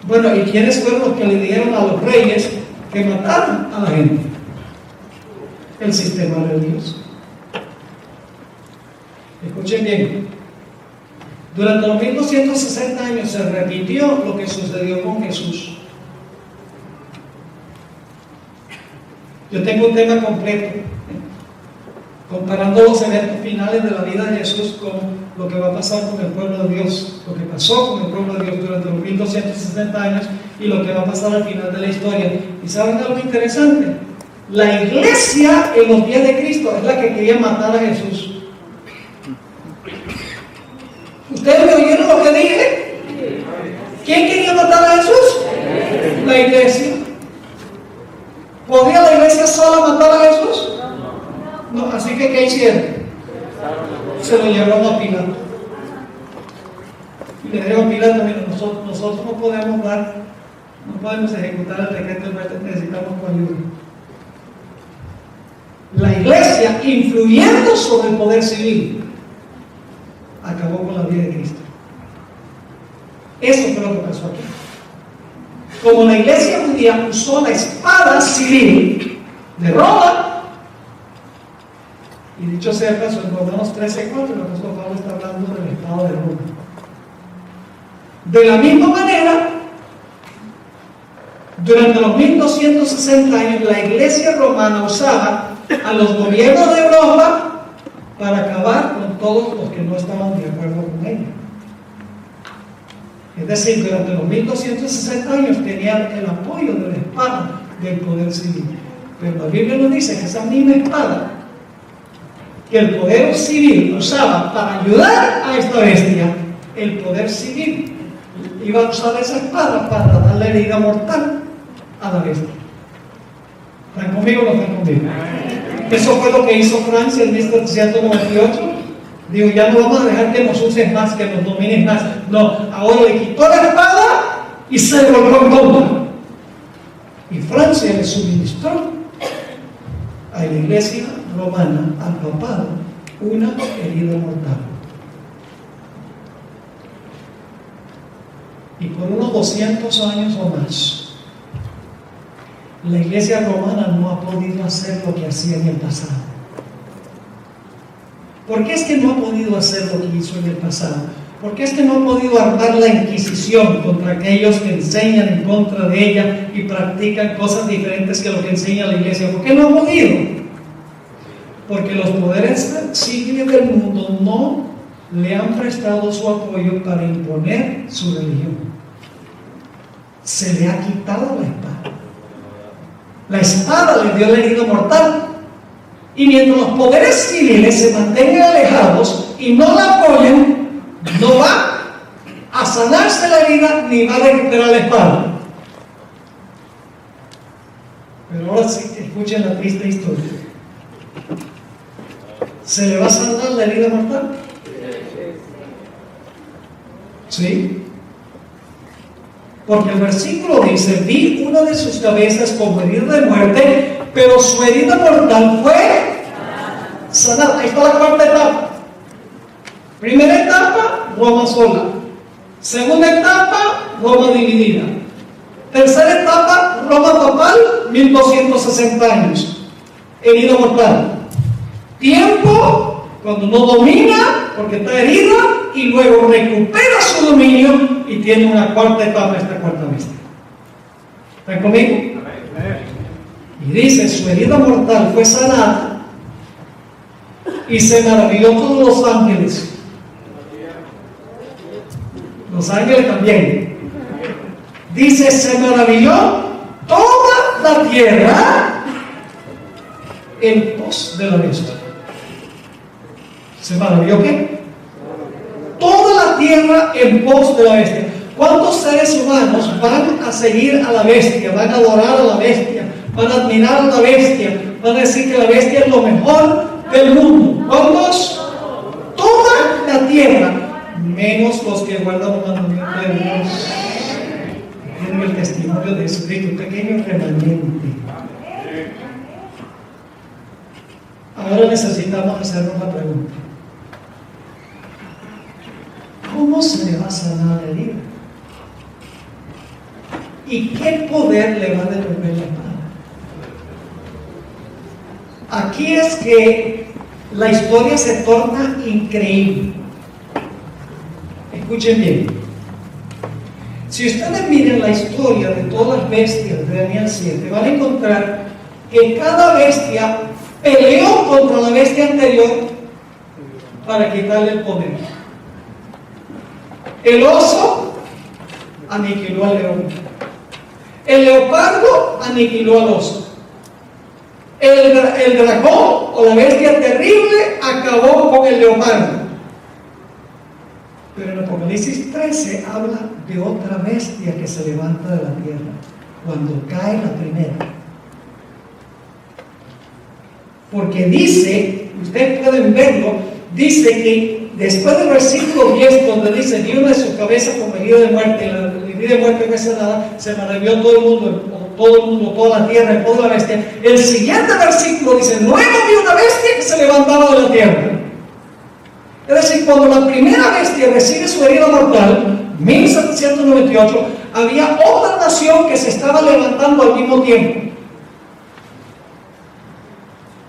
Bueno, ¿y quiénes fueron los que le dieron a los reyes que mataron a la gente? El sistema religioso. Escuchen bien. Durante los 1260 años se repitió lo que sucedió con Jesús. Yo tengo un tema completo comparando los eventos finales de la vida de Jesús con lo que va a pasar con el pueblo de Dios, lo que pasó con el pueblo de Dios durante los 1260 años y lo que va a pasar al final de la historia. ¿Y saben algo interesante? La iglesia en los días de Cristo es la que quería matar a Jesús. ¿Ustedes me oyeron lo que dije? ¿Quién quería matar a Jesús? La iglesia. ¿Podía la iglesia sola matar a Jesús? No, así que ¿qué hicieron? Se lo llevaron a Pilato. Y le dijeron a Pilato: mira, nosotros no podemos ejecutar el decreto de muerte, necesitamos tu ayuda. La iglesia, influyendo sobre el poder civil, acabó con la vida de Cristo. Eso fue lo que pasó aquí. Como la iglesia judía usó la espada civil de Roma, y dicho sea caso, en Romanos 13:4, el apóstol Pablo está hablando del espada de Roma. De la misma manera, durante los 1260 años, la iglesia romana usaba a los gobiernos de Europa para acabar con todos los que no estaban de acuerdo con ella. Es decir, durante los 1260 años tenían el apoyo de la espada del poder civil. Pero la Biblia nos dice que esa misma espada que el poder civil usaba para ayudar a esta bestia, el poder civil iba a usar esa espada para darle herida mortal a la bestia. ¿Están conmigo o no están conmigo? Eso fue lo que hizo Francia en 1798. Digo, ya no vamos a dejar que nos uses más, que nos domines más. No, ahora le quitó la espada y se volvió en contra. Y Francia le suministró a la iglesia romana, al papado, una herida mortal. Y por unos 200 años o más, la iglesia romana no ha podido hacer lo que hacía en el pasado. ¿Por qué es que no ha podido hacer lo que hizo en el pasado? ¿Por qué es que no ha podido armar la Inquisición contra aquellos que enseñan en contra de ella y practican cosas diferentes que lo que enseña la iglesia? ¿Por qué no ha podido? Porque los poderes civiles del mundo no le han prestado su apoyo para imponer su religión. Se le ha quitado la espada. La espada le dio la herida mortal. Y mientras los poderes civiles se mantengan alejados y no la apoyen, no va a sanarse la herida ni va a recuperar la espada. Pero ahora sí, escuchen la triste historia. ¿Se le va a sanar la herida mortal? ¿Sí? Porque el versículo dice: vi una de sus cabezas como herida de muerte, pero su herida mortal fue sanada. Ahí está la cuarta etapa. Primera etapa, Roma sola. Segunda etapa, Roma dividida. Tercera etapa, Roma papal, 1260 años. Herida mortal. Tiempo, cuando no domina, porque está herida, y luego recupera su dominio y tiene una cuarta etapa, esta cuarta bestia. ¿Están conmigo? Y dice: su herida mortal fue sanada y se maravilló todos los ángeles. Los ángeles también. Dice: se maravilló toda la tierra en pos de la bestia. ¿Se maravilló qué? Toda la tierra en pos de la bestia. ¿Cuántos seres humanos van a seguir a la bestia? Van a adorar a la bestia, van a admirar a la bestia, van a decir que la bestia es lo mejor del mundo. ¿Cuántos? Toda la tierra, menos los que guardan los mandamientos de Dios. Tienen el testimonio de Jesucristo, un pequeño remanente. Ahora necesitamos hacernos una pregunta: ¿cómo se le va a sanar la herida? ¿Y qué poder le va a devolver la espada? Aquí es que la historia se torna increíble. Escuchen bien. Si ustedes miran la historia de todas las bestias de Daniel 7, van a encontrar que cada bestia peleó contra la bestia anterior para quitarle el poder. El oso aniquiló al león. El leopardo aniquiló al oso. El dragón o la bestia terrible acabó con el leopardo. Pero en Apocalipsis 13 habla de otra bestia que se levanta de la tierra cuando cae la primera. Porque dice, ustedes pueden verlo, dice que después del versículo 10, donde dice, dio de su cabeza como herida de muerte, y la herida de muerte no es nada, se maravilloso todo el mundo, toda la tierra, en toda la bestia. El siguiente versículo dice, luego vi una bestia que se levantaba de la tierra. Es decir, cuando la primera bestia recibe su herida mortal, 1798, había otra nación que se estaba levantando al mismo tiempo,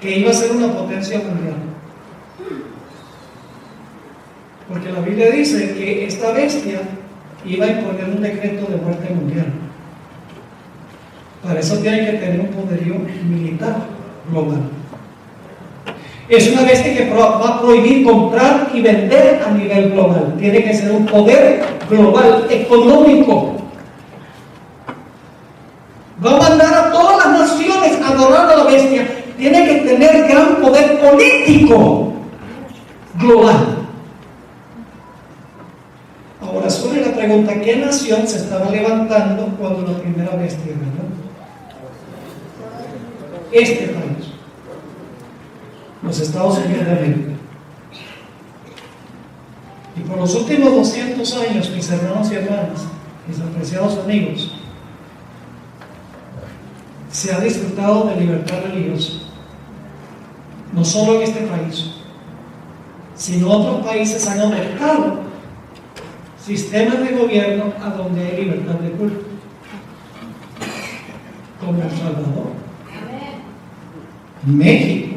que iba a ser una potencia mundial. Porque la Biblia dice que esta bestia iba a imponer un decreto de muerte mundial. Para eso tiene que tener un poderío militar global. Es una bestia que va a prohibir comprar y vender a nivel global. Tiene que ser un poder global, económico. Va a mandar a todas las naciones a adorar a la bestia. Tiene que tener gran poder político global. Ahora surge la pregunta, ¿qué nación se estaba levantando cuando la primera bestia ganó? Este país, los Estados Unidos de América. Y por los últimos 200 años, mis hermanos y hermanas, mis apreciados amigos, se ha disfrutado de libertad religiosa, no solo en este país, sino otros países han adoptado sistemas de gobierno a donde hay libertad de culto, como El Salvador, México,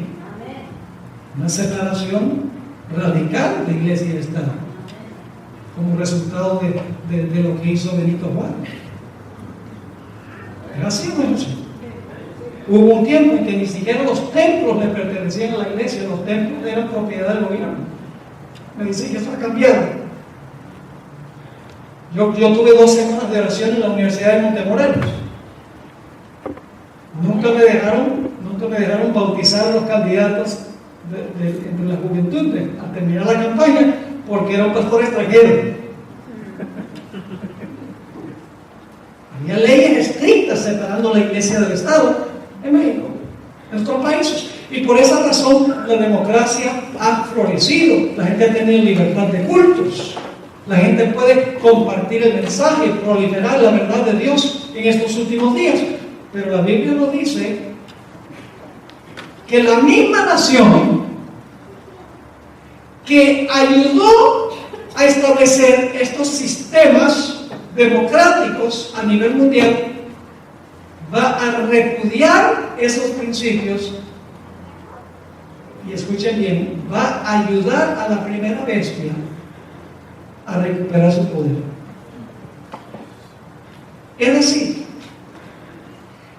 una separación radical de iglesia y Estado, como resultado de lo que hizo Benito Juárez. Era así, bueno. Hubo un tiempo en que ni siquiera los templos le pertenecían a la iglesia, los templos eran propiedad del gobierno. Me dicen que eso ha cambiado. Yo tuve 2 semanas de oración en la Universidad de Montemorelos. Nunca me dejaron bautizar a los candidatos de la juventud al terminar la campaña, porque era un pastor extranjero. Había leyes estrictas separando la iglesia del Estado en México, en nuestros países. Y por esa razón la democracia ha florecido. La gente ha tenido libertad de cultos. La gente puede compartir el mensaje, proliferar la verdad de Dios en estos últimos días. Pero la Biblia nos dice que la misma nación que ayudó a establecer estos sistemas democráticos a nivel mundial va a repudiar esos principios y, escuchen bien, va a ayudar a la primera bestia a recuperar su poder. Es decir,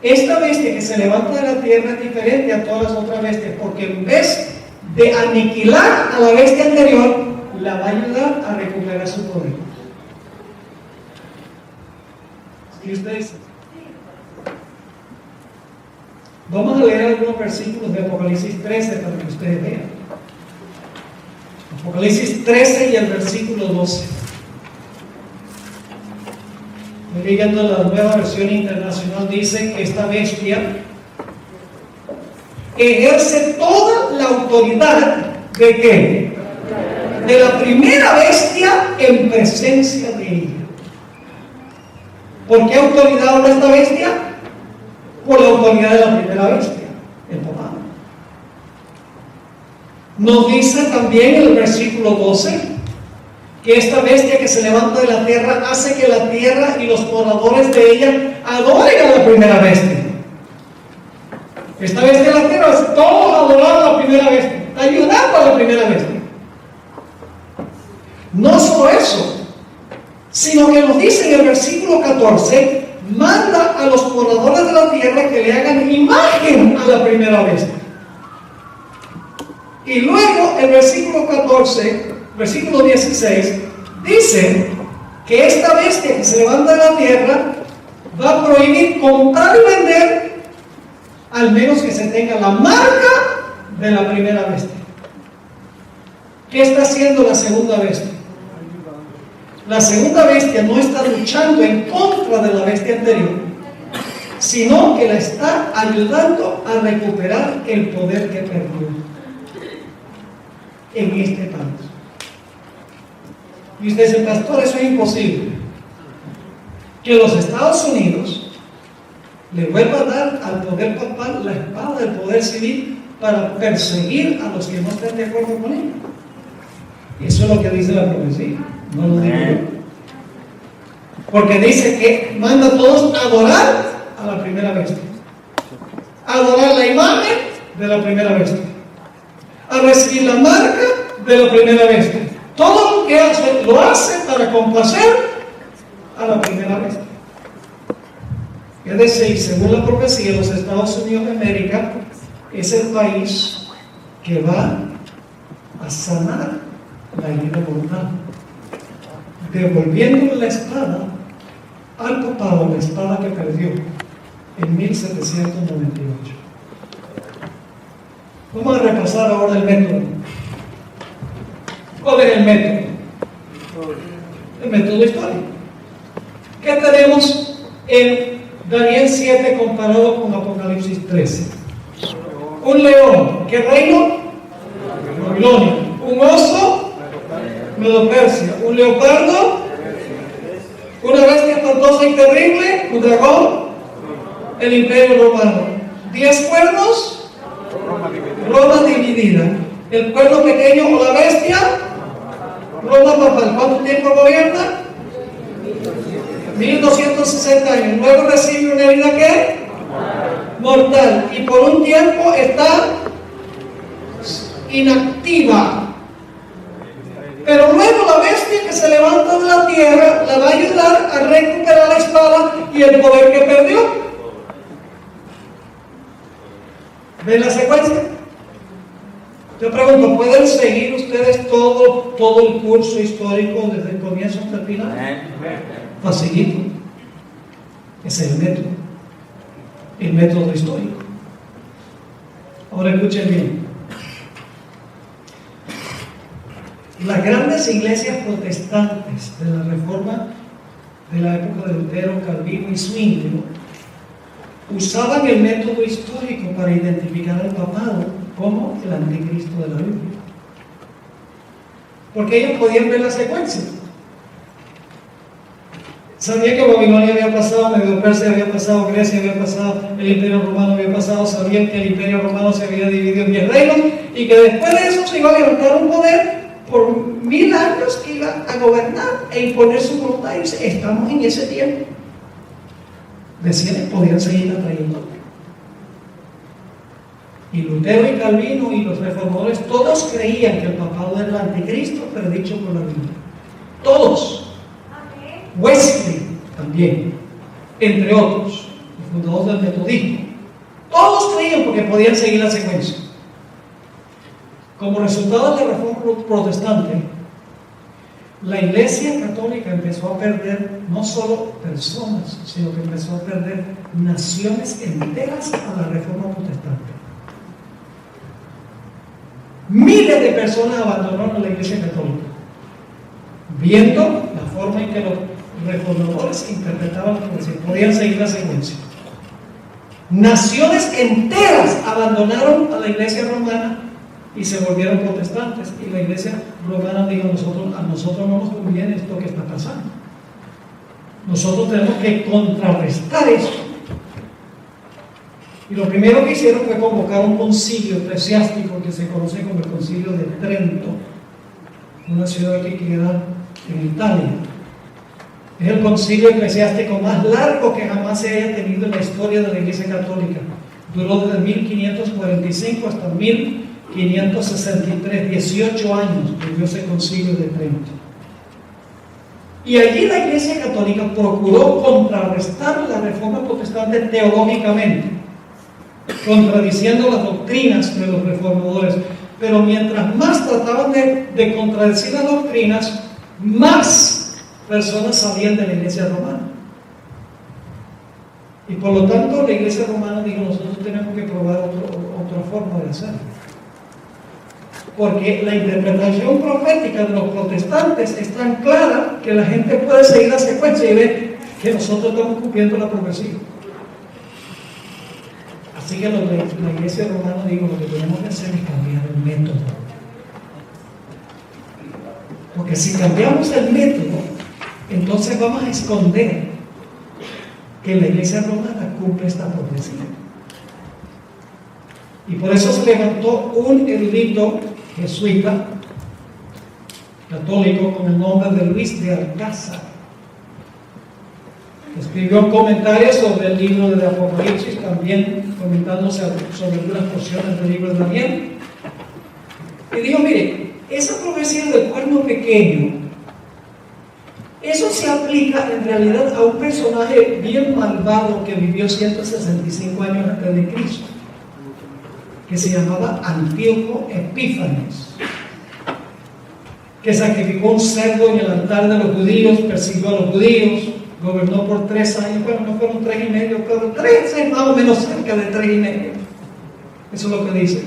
esta bestia que se levanta de la tierra es diferente a todas las otras bestias, porque en vez de aniquilar a la bestia anterior, la va a ayudar a recuperar su poder. ¿Y ustedes? Vamos a leer algunos versículos de Apocalipsis 13 para que ustedes vean. Apocalipsis 13 y el versículo 12. Estoy leyendo la Nueva Versión Internacional. Dice que esta bestia ejerce toda la autoridad ¿de qué? De la primera bestia en presencia de ella. ¿Por qué autoridad habla esta bestia? Por la autoridad de la primera bestia, el papá. Nos dice también en el versículo 12 que esta bestia que se levanta de la tierra hace que la tierra y los moradores de ella adoren a la primera bestia. Esta bestia de la tierra, todos adoran a la primera bestia, ayudando a la primera bestia. No solo eso, sino que nos dice en el versículo 14, manda a los moradores de la tierra que le hagan imagen a la primera bestia. Y luego el versículo 14, versículo 16, dice que esta bestia que se levanta de la tierra va a prohibir comprar y vender, al menos que se tenga la marca de la primera bestia. ¿Qué está haciendo la segunda bestia? La segunda bestia no está luchando en contra de la bestia anterior, sino que la está ayudando a recuperar el poder que perdió en este país. Y usted dice, pastor, eso es imposible. Que los Estados Unidos le vuelva a dar al poder papal la espada del poder civil para perseguir a los que no estén de acuerdo con él. Y eso es lo que dice la profecía, no lo digo yo. Porque dice que manda a todos a adorar a la primera bestia, a adorar la imagen de la primera bestia, a recibir la marca de la primera bestia. Todo lo que hace, lo hace para complacer a la primera bestia. Es decir, según la profecía, los Estados Unidos de América es el país que va a sanar la herida mortal, devolviéndole la espada al papado, la espada que perdió en 1798. Vamos a repasar ahora el método. ¿Cuál es el método? El método histórico. ¿Qué tenemos en Daniel 7 comparado con Apocalipsis 13? Un león, ¿qué reino? Babilonia. Un oso, Medo-Persia. Un leopardo, una bestia espantosa y terrible, un dragón, el imperio romano. 10 cuernos, Roma dividida. El cuerno pequeño o la bestia, Roma papal. ¿Cuánto tiempo gobierna? 1260 años. Luego recibe una herida ¿qué? Mortal. Y por un tiempo está inactiva. Pero luego la bestia que se levanta de la tierra la va a ayudar a recuperar la espada y el poder que perdió. ¿Ven la secuencia? Yo pregunto, ¿pueden seguir ustedes todo el curso histórico desde el comienzo hasta el final? Facilito. Ese es el método histórico. Ahora escuchen bien. Las grandes iglesias protestantes de la Reforma de la época de Lutero, Calvino y Zwinglio usaban el método histórico para identificar al papado como el anticristo de la Biblia, porque ellos podían ver la secuencia. Sabía que Babilonia había pasado, Medo-Persia había pasado, Grecia había pasado, el imperio romano había pasado. Sabían que el imperio romano se había dividido en 10 reinos y que después de eso se iba a levantar un poder por 1000 años que iba a gobernar e imponer su voluntad. Y dice, estamos en ese tiempo. Decían, podían seguir atrayendo. Y Lutero y Calvino y los reformadores, todos creían que el papado era el anticristo predicho por la Biblia. Todos. Wesley también, entre otros, los fundadores del metodismo. Todos creían porque podían seguir la secuencia. Como resultado de la reforma protestante, la Iglesia Católica empezó a perder no solo personas, sino que empezó a perder naciones enteras a la reforma protestante. Miles de personas abandonaron la Iglesia Católica, viendo la forma en que los reformadores interpretaban la profecía. Podían seguir la secuencia. Naciones enteras abandonaron a la Iglesia romana y se volvieron protestantes, y la Iglesia romana dijo, a nosotros no nos conviene esto que está pasando. Nosotros tenemos que contrarrestar eso. Y lo primero que hicieron fue convocar un concilio eclesiástico que se conoce como el Concilio de Trento, una ciudad que queda en Italia. Es el concilio eclesiástico más largo que jamás se haya tenido en la historia de la Iglesia Católica. Duró desde 1545 hasta 1563, 18 años vivió ese concilio de Trento. Y allí la Iglesia Católica procuró contrarrestar la reforma protestante teológicamente, contradiciendo las doctrinas de los reformadores. pero mientras más trataban de contradecir las doctrinas, más personas salían de la iglesia romana. Y por lo tanto la iglesia romana dijo, nosotros tenemos que probar otra forma de hacerlo. Porque la interpretación profética de los protestantes es tan clara que la gente puede seguir la secuencia y ver que nosotros estamos cumpliendo la profecía. Así que la iglesia romana dijo, lo que tenemos que hacer es cambiar el método. Porque si cambiamos el método, entonces vamos a esconder que la iglesia romana cumple esta profecía. Y por eso se levantó un erudito jesuita católico con el nombre de Luis de Alcázar. Escribió comentarios sobre el libro de Apocalipsis, también comentándose sobre algunas porciones del libro de Daniel. Y dijo, mire, esa profecía del cuerno pequeño, eso se aplica en realidad a un personaje bien malvado que vivió 165 años antes de Cristo, que se llamaba Antíoco Epífanes, que sacrificó un cerdo en el altar de los judíos, persiguió a los judíos, gobernó por 3 años, bueno, no fueron 3 y medio, pero 3, más o menos cerca de 3 y medio. Eso es lo que dice.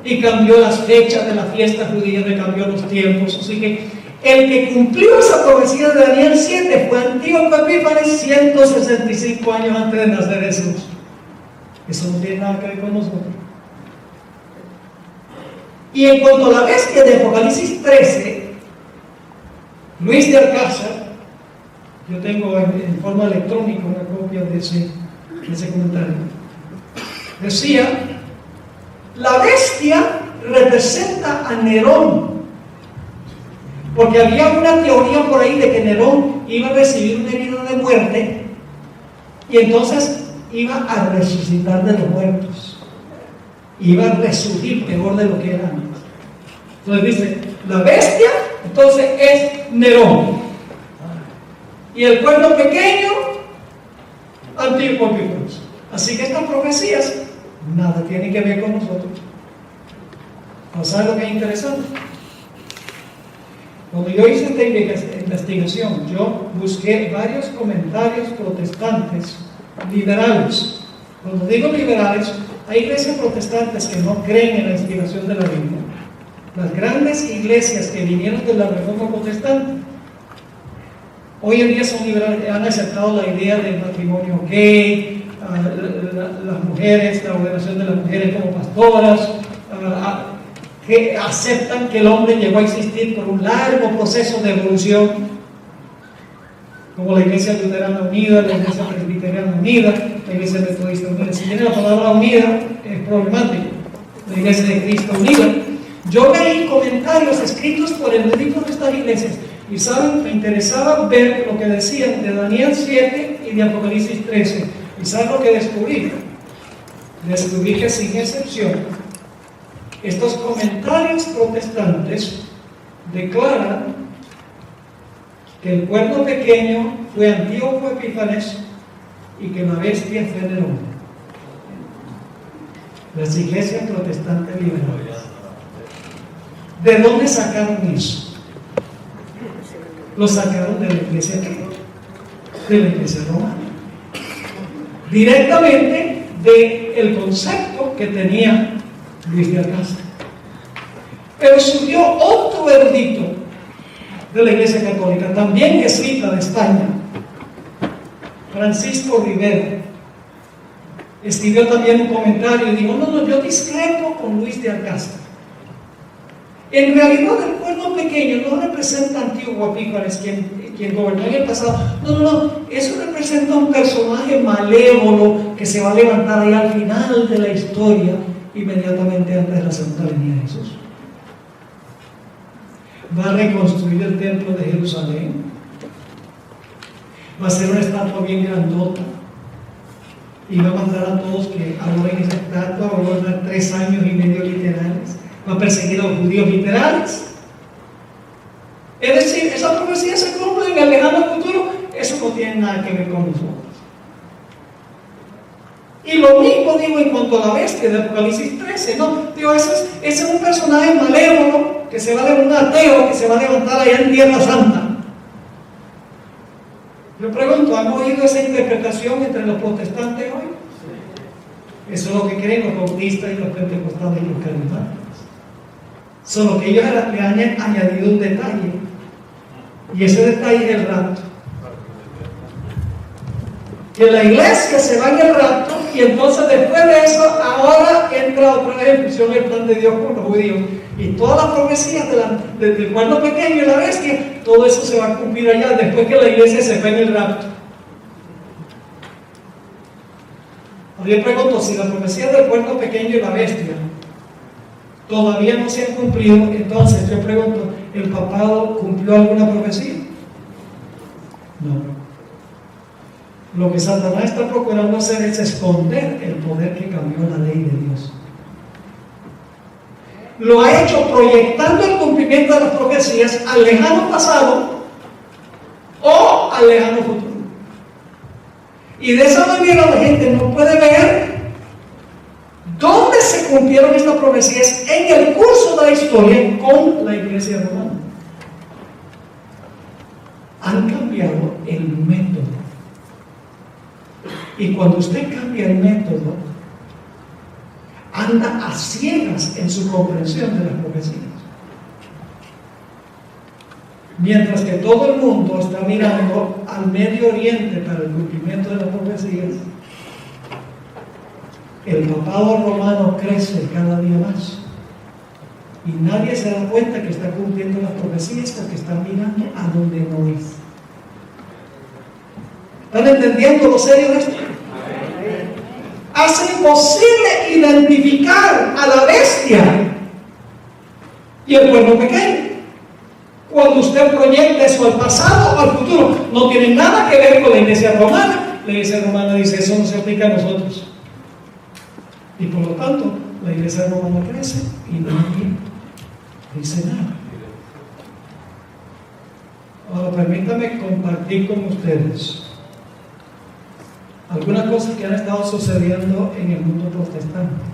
Y cambió las fechas de la fiesta judía, le cambió los tiempos. Así que el que cumplió esa profecía de Daniel 7 fue Antíoco Epífanes 165 años antes de nacer Jesús. Eso no tiene nada que ver con nosotros. Y en cuanto a la bestia de Apocalipsis 13, Luis de Alcázar, yo tengo en forma electrónica una copia de ese comentario, decía, la bestia representa a Nerón, porque había una teoría por ahí de que Nerón iba a recibir una herida de muerte y entonces iba a resucitar de los muertos, iba a resurgir peor de lo que era antes. Entonces dice, la bestia entonces es Nerón y el cuerno pequeño Antíoco Epífanes. Así que estas profecías nada tienen que ver con nosotros. ¿Sabes lo que es interesante? Cuando yo hice esta investigación, yo busqué varios comentarios protestantes liberales. Cuando digo liberales, hay iglesias protestantes que no creen en la inspiración de la Biblia. Las grandes iglesias que vinieron de la Reforma Protestante hoy en día son liberales, han aceptado la idea del matrimonio gay, las mujeres, la ordenación de las mujeres como pastoras, que aceptan que el hombre llegó a existir por un largo proceso de evolución, como la Iglesia Luterana Unida, la Iglesia Presbiteriana Unida, la Iglesia Metodista Unida. Si tiene la palabra unida, es problemático. La Iglesia de Cristo Unida. Yo leí comentarios escritos por eruditos de estas iglesias y saben, me interesaba ver lo que decían de Daniel 7 y de Apocalipsis 13. ¿Y saben lo que descubrí? Descubrí que sin excepción, estos comentarios protestantes declaran que el cuerno pequeño fue Antíoco Epífanes y que la bestia fue Nerón. Las iglesias protestantes liberales. ¿De dónde sacaron eso? Lo sacaron de la iglesia de la iglesia romana. Directamente del concepto que tenía Luis de Alcázar. Pero surgió otro erudito de la Iglesia Católica, también jesuita de España, Francisco Rivera. Escribió también un comentario y dijo, no, yo discrepo con Luis de Alcázar. En realidad el cuerno pequeño no representa a Antíoco Epífanes, quien gobernó en el pasado. No, eso representa a un personaje malévolo que se va a levantar ahí al final de la historia, inmediatamente antes de la segunda venida de Jesús. Va a reconstruir el templo de Jerusalén, va a hacer una estatua bien grandota y va a mandar a todos que adoren esa estatua. Va a gobernar 3 años y medio literales, va a perseguir a los judíos literales. Es decir, esa profecía se cumple en el lejano futuro. Eso no tiene nada que ver con nosotros. Y lo mismo digo en cuanto a la bestia de Apocalipsis 13, ¿no? Digo, ese es un personaje malévolo que se va a levantar, un ateo que se va a levantar allá en Tierra Santa. Yo pregunto, ¿han oído esa interpretación entre los protestantes hoy? Eso es lo que creen los bautistas y los pentecostales y los carismáticos. Solo que ellos le han añadido un detalle, y ese detalle es el rapto. Que la iglesia se va en el rapto, y entonces después de eso ahora entra otra vez en función el plan de Dios con los judíos, y todas las profecías del cuerno pequeño y la bestia, todo eso se va a cumplir allá después que la iglesia se fue en el rapto. Ahora yo pregunto, si la profecía del cuerno pequeño y la bestia todavía no se han cumplido, entonces yo pregunto, ¿el papado cumplió alguna profecía? No. Lo que Satanás está procurando hacer es esconder el poder que cambió la ley de Dios. Lo ha hecho proyectando el cumplimiento de las profecías al lejano pasado o al lejano futuro. Y de esa manera la gente no puede ver dónde se cumplieron estas profecías en el curso de la historia con la iglesia romana. Han cambiado el método. Y cuando usted cambia el método, anda a ciegas en su comprensión de las profecías. Mientras que todo el mundo está mirando al Medio Oriente para el cumplimiento de las profecías, el papado romano crece cada día más. Y nadie se da cuenta que está cumpliendo las profecías porque están mirando a donde no es. ¿Están entendiendo lo serio de esto? Hace imposible identificar a la bestia y el cuerno pequeño. Cuando usted proyecta eso al pasado o al futuro, no tiene nada que ver con la iglesia romana. La iglesia romana dice, eso no se aplica a nosotros. Y por lo tanto, la iglesia romana crece y nadie dice nada. Ahora, permítame compartir con ustedes algunas cosas que han estado sucediendo en el mundo protestante.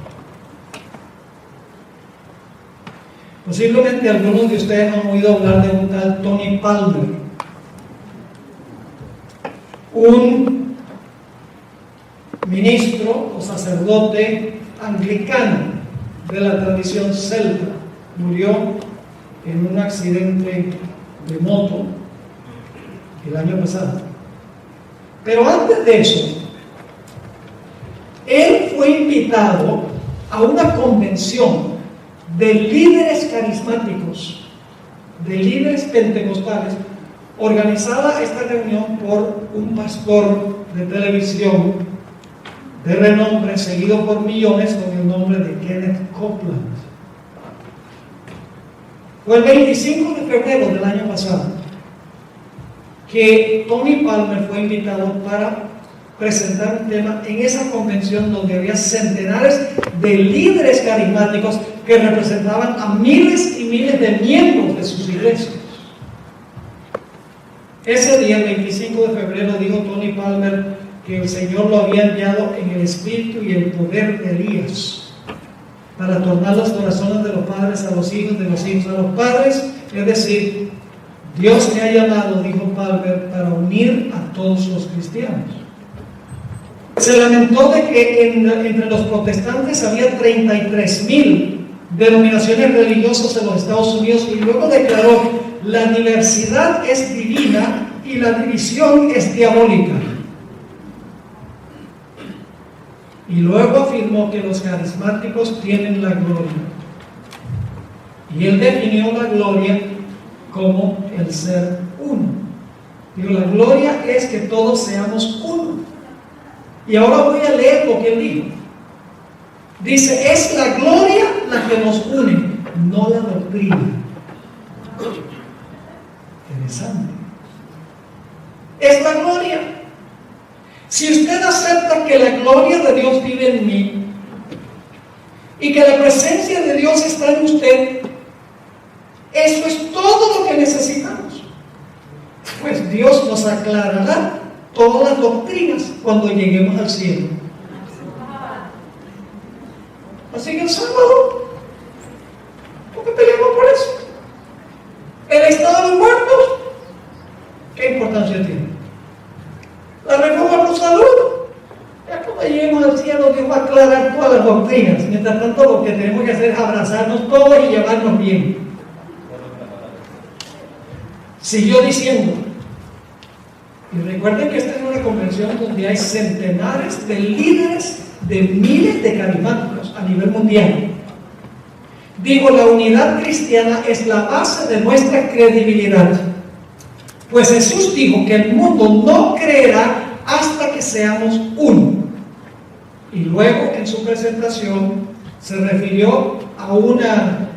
Posiblemente algunos de ustedes han oído hablar de un tal Tony Palmer, un ministro o sacerdote anglicano de la tradición celta. Murió en un accidente de moto el año pasado. Pero antes de eso, él fue invitado a una convención de líderes carismáticos, de líderes pentecostales, organizada esta reunión por un pastor de televisión de renombre, seguido por millones, con el nombre de Kenneth Copeland. Fue el 25 de febrero del año pasado que Tony Palmer fue invitado para presentar un tema en esa convención donde había centenares de líderes carismáticos que representaban a miles y miles de miembros de sus iglesias. Ese día, el 25 de febrero, dijo Tony Palmer que el Señor lo había enviado en el espíritu y el poder de Elías para tornar los corazones de los padres a los hijos, de los hijos a los padres. Es decir, Dios me ha llamado, dijo Palmer, para unir a todos los cristianos. Se lamentó de que entre los protestantes había 33,000 denominaciones religiosas en los Estados Unidos, y luego declaró: la diversidad es divina y la división es diabólica. Y luego afirmó que los carismáticos tienen la gloria. Y él definió la gloria como el ser uno. Digo, la gloria es que todos seamos uno. Y ahora voy a leer lo que él dijo. Dice: es la gloria la que nos une, no la doctrina. Interesante. Es la gloria. Si usted acepta que la gloria de Dios vive en mí y que la presencia de Dios está en usted, eso es todo lo que necesitamos. Pues Dios nos aclarará todas las doctrinas cuando lleguemos al cielo. Así que el sábado, ¿por qué peleamos por eso? El estado de los muertos, ¿qué importancia tiene? La reforma por salud, ya cuando lleguemos al cielo Dios va a aclarar todas las doctrinas. Mientras tanto lo que tenemos que hacer es abrazarnos todos y llevarnos bien. Siguió diciendo, y recuerden que esta es una convención donde hay centenares de líderes de miles de carismáticos a nivel mundial. Digo, la unidad cristiana es la base de nuestra credibilidad. Pues Jesús dijo que el mundo no creerá hasta que seamos uno. Y luego en su presentación se refirió a una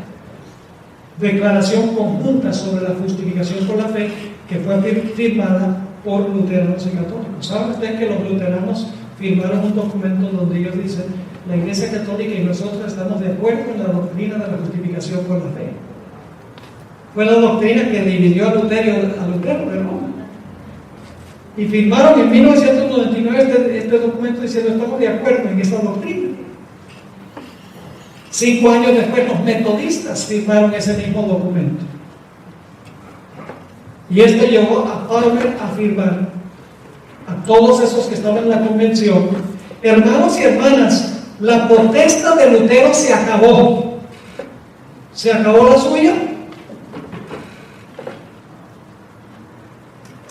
declaración conjunta sobre la justificación por la fe que fue firmada por luteranos y católicos. ¿Saben ustedes que los luteranos firmaron un documento donde ellos dicen: la Iglesia Católica y nosotros estamos de acuerdo en la doctrina de la justificación por la fe? Fue la doctrina que dividió a Lutero de Roma. Y firmaron en 1999 este documento diciendo: estamos de acuerdo en esa doctrina. 5 años después los metodistas firmaron ese mismo documento. Y esto llevó a Palmer a afirmar a todos esos que estaban en la convención: hermanos y hermanas, la protesta de Lutero se acabó. ¿Se acabó la suya?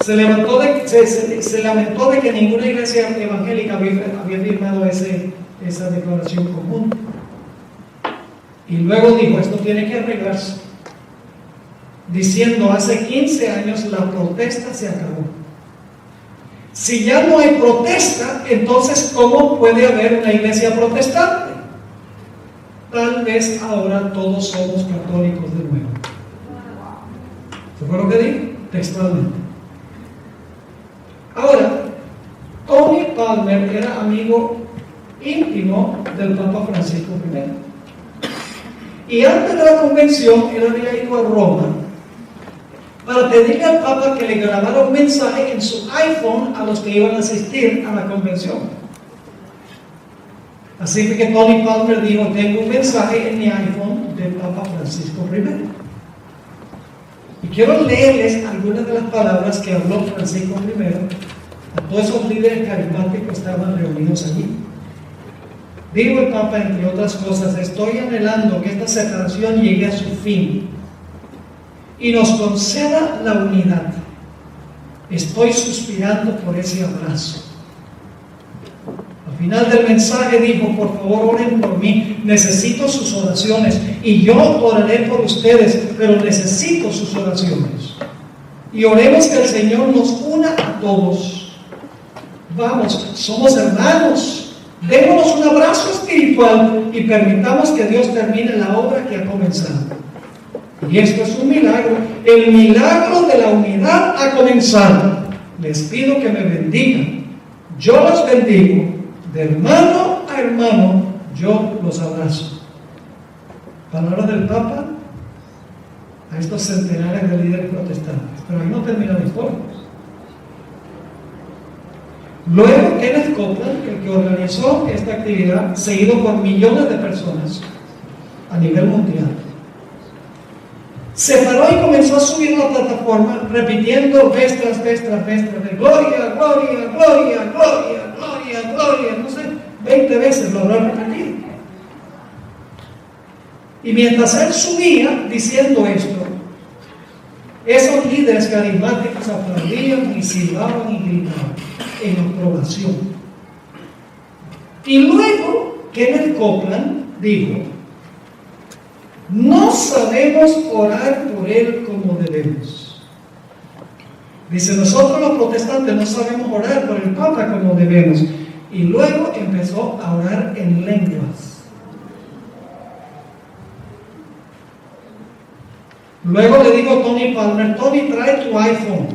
Se lamentó de que ninguna iglesia evangélica había firmado esa declaración común. Y luego dijo: esto tiene que arreglarse. Diciendo: hace 15 años la protesta se acabó. Si ya no hay protesta, entonces ¿cómo puede haber una iglesia protestante? Tal vez ahora todos somos católicos de nuevo. ¿Se fue lo que dijo? Textualmente. Ahora, Tony Palmer era amigo íntimo del Papa Francisco I. Y antes de la convención, él había ido a Roma para pedirle al Papa que le grabara un mensaje en su iPhone a los que iban a asistir a la convención. Así que Tony Palmer dijo: tengo un mensaje en mi iPhone del Papa Francisco I. Y quiero leerles algunas de las palabras que habló Francisco I a todos esos líderes carismáticos que estaban reunidos allí. Dijo el Papa, entre otras cosas: estoy anhelando que esta separación llegue a su fin y nos conceda la unidad. Estoy suspirando por ese abrazo. Al final del mensaje dijo: por favor, oren por mí, necesito sus oraciones, y yo oraré por ustedes, pero necesito sus oraciones. Y oremos que el Señor nos una a todos. Vamos, somos hermanos. Démonos un abrazo espiritual y permitamos que Dios termine la obra que ha comenzado. Y esto es un milagro. El milagro de la unidad ha comenzado. Les pido que me bendigan. Yo los bendigo. De hermano a hermano, yo los abrazo. Palabra del Papa a estos centenares de líderes protestantes. Pero ahí no termina la historia. Luego, Kenneth Copeland, el que organizó esta actividad, seguido por millones de personas a nivel mundial, se paró y comenzó a subir la plataforma repitiendo vez tras vez tras vez de gloria, gloria, gloria, gloria, gloria, gloria, no sé, 20 veces lo habrá repetido. Y mientras él subía diciendo esto, esos líderes carismáticos aplaudían y silbaban y gritaban en aprobación. Y luego Kenneth Copeland dijo: no sabemos orar por él como debemos. Dice: nosotros los protestantes no sabemos orar por el Papa como debemos. Y luego empezó a orar en lenguas. Luego le digo a Tony Palmer: Tony, trae tu iPhone,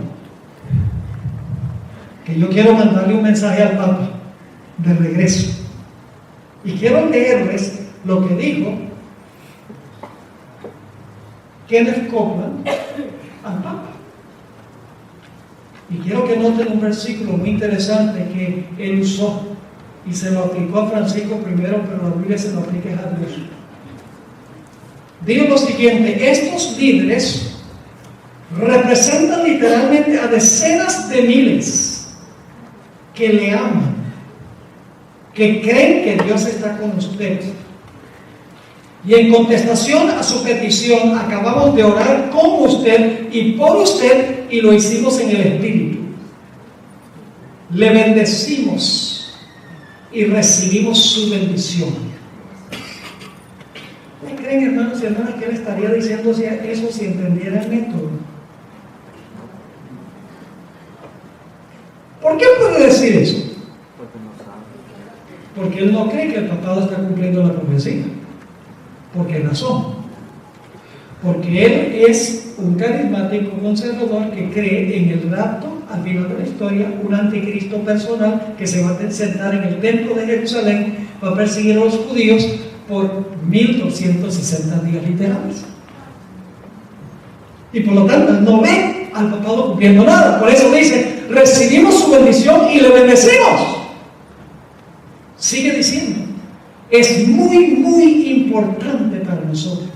que yo quiero mandarle un mensaje al Papa de regreso. Y quiero leerles lo que dijo Kenneth Copeland al Papa. Y quiero que noten un versículo muy interesante que él usó y se lo aplicó a Francisco primero, pero la Biblia se lo aplica a Dios. Digo lo siguiente: estos líderes representan literalmente a decenas de miles que le aman, que creen que Dios está con usted. Y en contestación a su petición, acabamos de orar con usted y por usted, y lo hicimos en el Espíritu. Le bendecimos y recibimos su bendición. ¿No creen, hermanos y hermanas, que él estaría diciendo eso si entendiera el método? ¿Por qué puede decir eso? Porque él no cree que el papado está cumpliendo la profecía. ¿Por qué razón? Porque él es un carismático conservador que cree en el rapto al final de la historia, un anticristo personal que se va a sentar en el templo de Jerusalén, va a perseguir a los judíos por 1260 días literales. Y por lo tanto no ve al papado cumpliendo nada. Por eso dice: recibimos su bendición y le bendecimos. Sigue diciendo: es muy, muy importante para nosotros.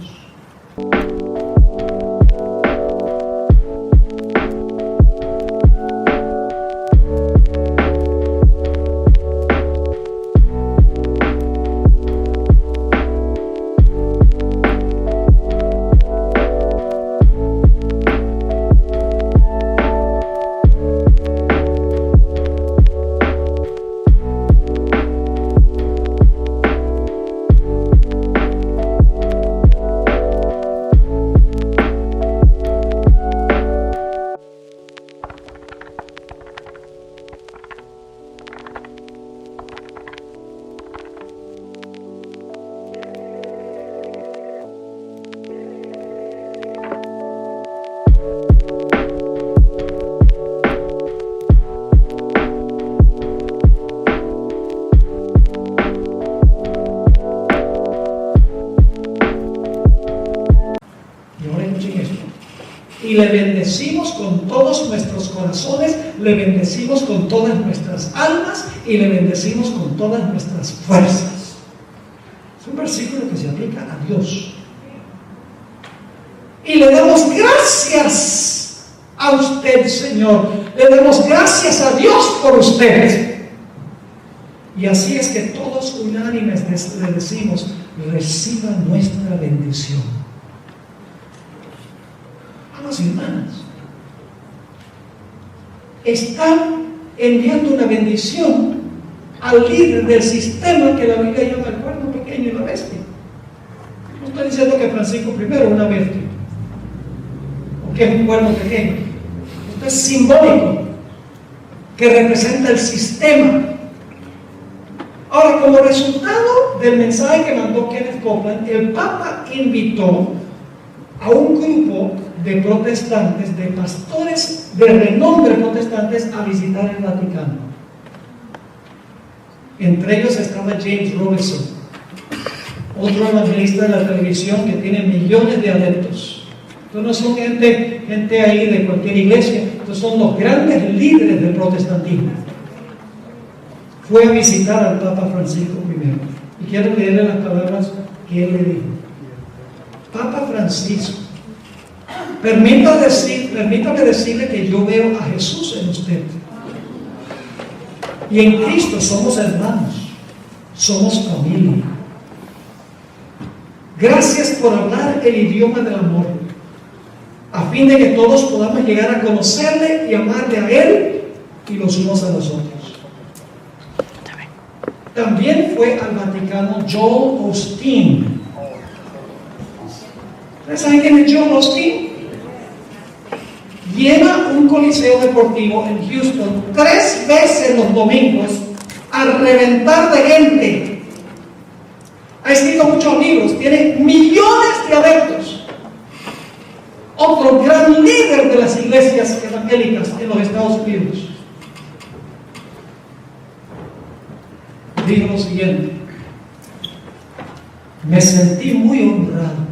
Y le bendecimos con todos nuestros corazones, le bendecimos con todas nuestras almas y le bendecimos con todas nuestras fuerzas. Es un versículo que se aplica a Dios. Y le damos gracias a usted, Señor. Le damos gracias a Dios por usted. Y así es que todos unánimes le decimos: reciba nuestra bendición. Hermanas, están enviando una bendición al líder del sistema que la Biblia llama el cuerno pequeño y la bestia. No estoy diciendo que Francisco I es una bestia o que es un cuerno pequeño. Esto es simbólico, que representa el sistema. Ahora, como resultado del mensaje que mandó Kenneth Copeland, el Papa invitó a un grupo de protestantes, de pastores de renombre protestantes, a visitar el Vaticano. Entre ellos estaba James Robinson, otro evangelista de la televisión que tiene millones de adeptos. Estos no son gente ahí de cualquier iglesia, estos son los grandes líderes del protestantismo. Fue a visitar al Papa Francisco I, y quiero leerle las palabras que él le dijo. Papa Francisco, permítame decirle que yo veo a Jesús en usted. Y en Cristo somos hermanos, somos familia. Gracias por hablar el idioma del amor, a fin de que todos podamos llegar a conocerle y amarle a Él y los unos a los otros. También fue al Vaticano Joel Osteen. ¿Ustedes saben quién es Joel Osteen? Lleva un coliseo deportivo en Houston 3 veces los domingos a reventar de gente. Ha escrito muchos libros, tiene millones de adeptos. Otro gran líder de las iglesias evangélicas en los Estados Unidos. Dijo lo siguiente: me sentí muy honrado.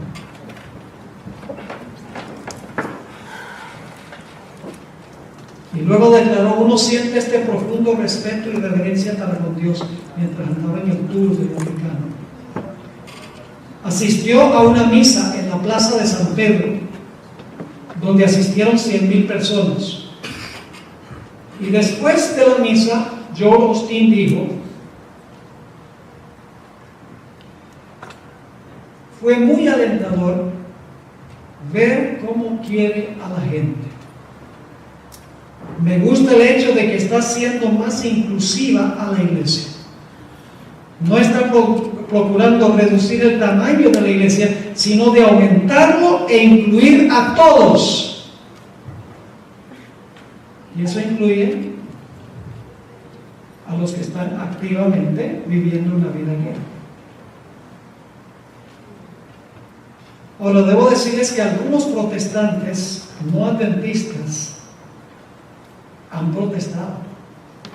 Y luego declaró: uno siente este profundo profundo respeto y reverencia para con Dios mientras andaba en el tour del Vaticano. Asistió a una misa en la plaza de San Pedro, donde asistieron 100,000 personas. Y después de la misa, Joel Osteen dijo: fue muy alentador ver cómo quiere a la gente. Me gusta el hecho de que está siendo más inclusiva a la iglesia. No está procurando reducir el tamaño de la iglesia, sino de aumentarlo e incluir a todos. Y eso incluye a los que están activamente viviendo una vida guerra. Ahora, debo decirles que algunos protestantes no adventistas han protestado.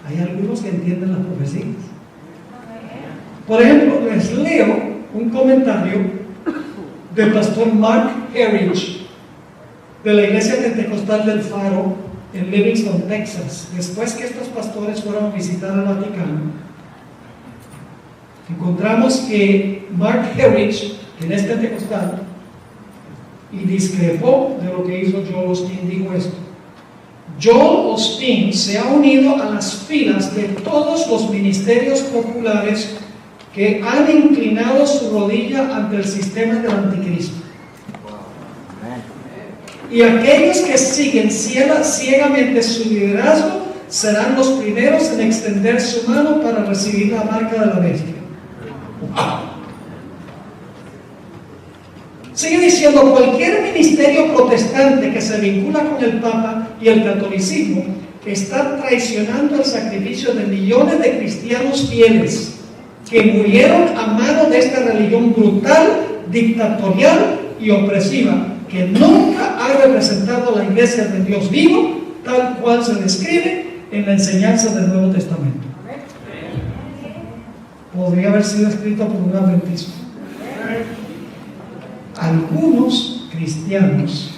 Hay algunos que entienden las profecías. Por ejemplo, les leo un comentario del pastor Mark Herridge de la Iglesia Pentecostal del Faro en Livingston, Texas. Después que estos pastores fueron a visitar el Vaticano, encontramos que Mark Herridge, quien es pentecostal y discrepó de lo que hizo Joel Osteen, dijo esto: Joel Osteen se ha unido a las filas de todos los ministerios populares que han inclinado su rodilla ante el sistema del anticristo. Y aquellos que siguen ciegamente su liderazgo serán los primeros en extender su mano para recibir la marca de la bestia. Sigue diciendo: cualquier ministerio protestante que se vincula con el Papa y el catolicismo está traicionando el sacrificio de millones de cristianos fieles que murieron a mano de esta religión brutal, dictatorial y opresiva, que nunca ha representado la iglesia de Dios vivo, tal cual se describe en la enseñanza del Nuevo Testamento. Podría haber sido escrito por un adventista. Algunos cristianos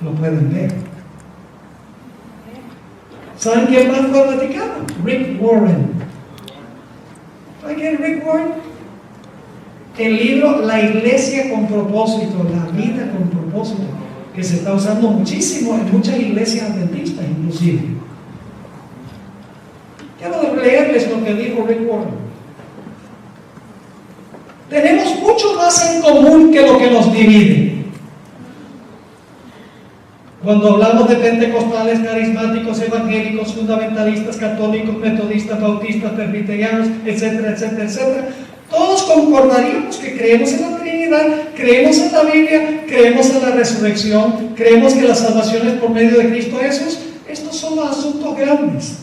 lo pueden ver. ¿Saben quién más fue al Vaticano? Rick Warren. ¿Saben quién es Rick Warren? El libro La Iglesia con Propósito, la vida con propósito, que se está usando muchísimo en muchas iglesias adventistas inclusive. Quiero leerles lo que dijo Rick Warren. Tenemos mucho más en común que lo que nos divide. Cuando hablamos de pentecostales, carismáticos, evangélicos, fundamentalistas, católicos, metodistas, bautistas, presbiterianos, etcétera, etcétera, etcétera, todos concordaríamos que creemos en la Trinidad, creemos en la Biblia, creemos en la resurrección, creemos que la salvación es por medio de Cristo Jesús. Estos son los asuntos grandes.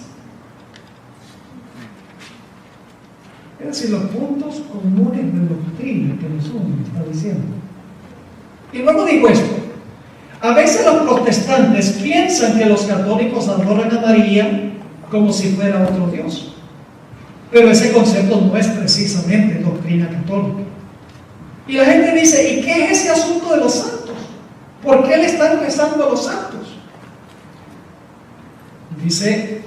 Es decir, los puntos comunes de doctrina que nos unen, está diciendo. Y luego digo esto: a veces los protestantes piensan que los católicos adoran a María como si fuera otro Dios. Pero ese concepto no es precisamente doctrina católica. Y la gente dice: ¿y qué es ese asunto de los santos? ¿Por qué le están rezando a los santos? Dice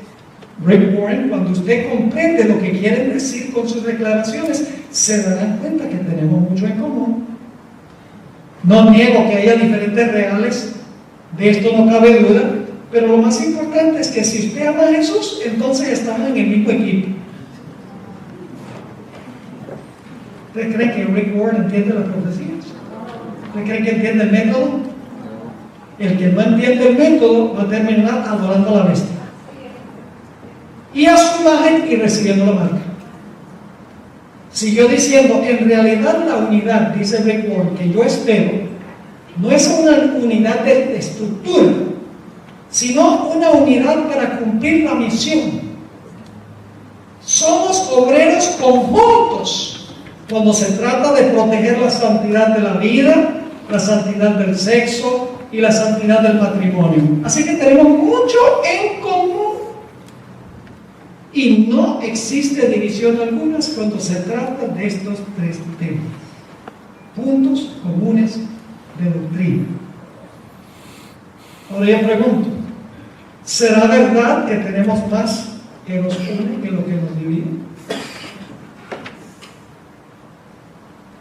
Rick Warren: cuando usted comprende lo que quieren decir con sus declaraciones, se darán cuenta que tenemos mucho en común. No niego que haya diferentes reales, de esto no cabe duda, pero lo más importante es que si usted ama a Jesús, entonces estamos en el mismo equipo. ¿Usted cree que Rick Warren entiende las profecías? ¿Usted cree que entiende el método? El que no entiende el método va a terminar adorando a la bestia y a su imagen y recibiendo la marca. Siguió diciendo: en realidad la unidad, dice Rick Warren, que yo espero, no es una unidad de estructura, sino una unidad para cumplir la misión. Somos obreros conjuntos cuando se trata de proteger la santidad de la vida, la santidad del sexo y la santidad del matrimonio. Así que tenemos mucho en común. Y no existe división alguna cuando se trata de estos tres temas. Puntos comunes de doctrina. Ahora yo pregunto: ¿Será verdad que tenemos más que nos une que lo que nos divide?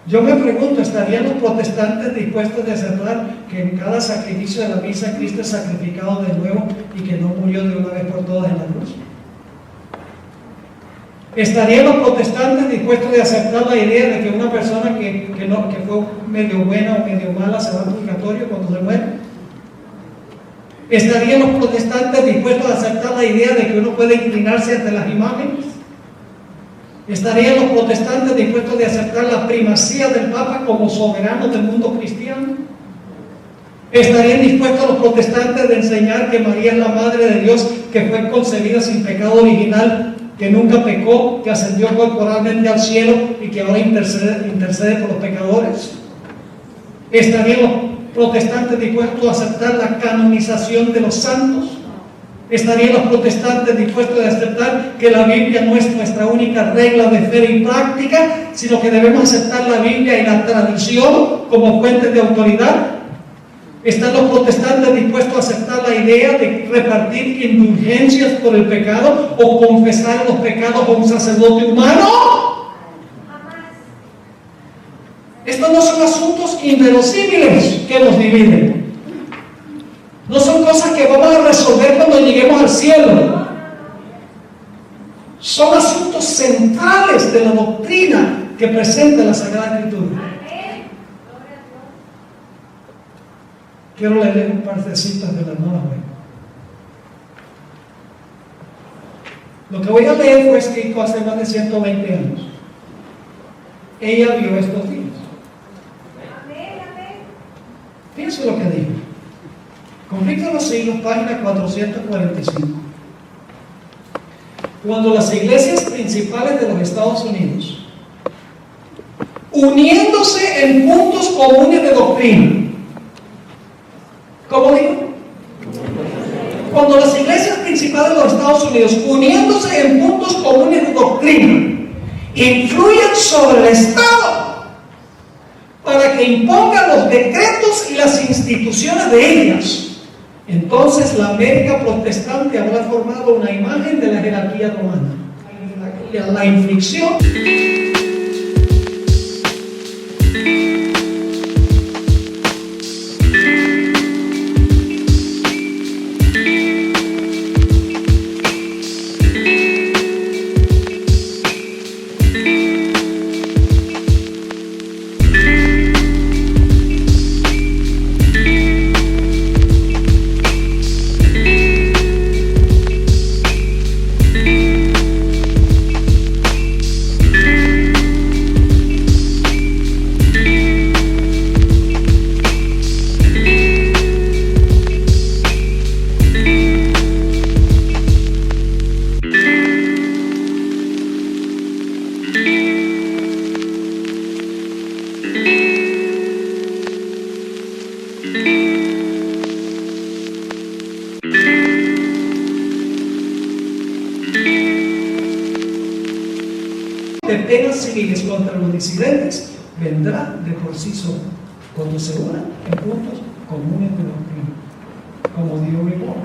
Yo me pregunto, ¿estarían los protestantes dispuestos a aceptar que en cada sacrificio de la misa Cristo es sacrificado de nuevo y que no murió de una vez por todas en la cruz? ¿Estarían los protestantes dispuestos a aceptar la idea de que una persona que fue medio buena o medio mala se va al purgatorio cuando se muere? ¿Estarían los protestantes dispuestos a aceptar la idea de que uno puede inclinarse ante las imágenes? ¿Estarían los protestantes dispuestos de aceptar la primacía del Papa como soberano del mundo cristiano? ¿Estarían dispuestos los protestantes de enseñar que María es la Madre de Dios, que fue concebida sin pecado original, que nunca pecó, que ascendió corporalmente al cielo y que ahora intercede por los pecadores? ¿Estarían los protestantes dispuestos a aceptar la canonización de los santos? ¿Estarían los protestantes dispuestos a aceptar que la Biblia no es nuestra única regla de fe y práctica, sino que debemos aceptar la Biblia y la tradición como fuentes de autoridad? ¿Están los protestantes dispuestos a aceptar la idea de repartir indulgencias por el pecado o confesar los pecados a un sacerdote humano? Estos no son asuntos inverosímiles que nos dividen. No son cosas que vamos a resolver cuando lleguemos al cielo. Son asuntos centrales de la doctrina que presenta la Sagrada Escritura. Quiero leer un par de citas de la Nueva Juventud. Lo que voy a leer fue escrito hace más de 120 años. Ella vio estos días. Fíjense lo que dijo. Conflicto de los siglos, página 445. Cuando las iglesias principales de los Estados Unidos, uniéndose en puntos comunes de doctrina, ¿cómo digo? Cuando las iglesias principales de los Estados Unidos, uniéndose en puntos comunes de doctrina, influyen sobre el Estado para que impongan los decretos y las instituciones de ellas, entonces la América protestante habrá formado una imagen de la jerarquía romana. La inflicción de penas civiles contra los disidentes vendrá de por sí solo, cuando se unan en puntos comunes de doctrina, como Dios obligó.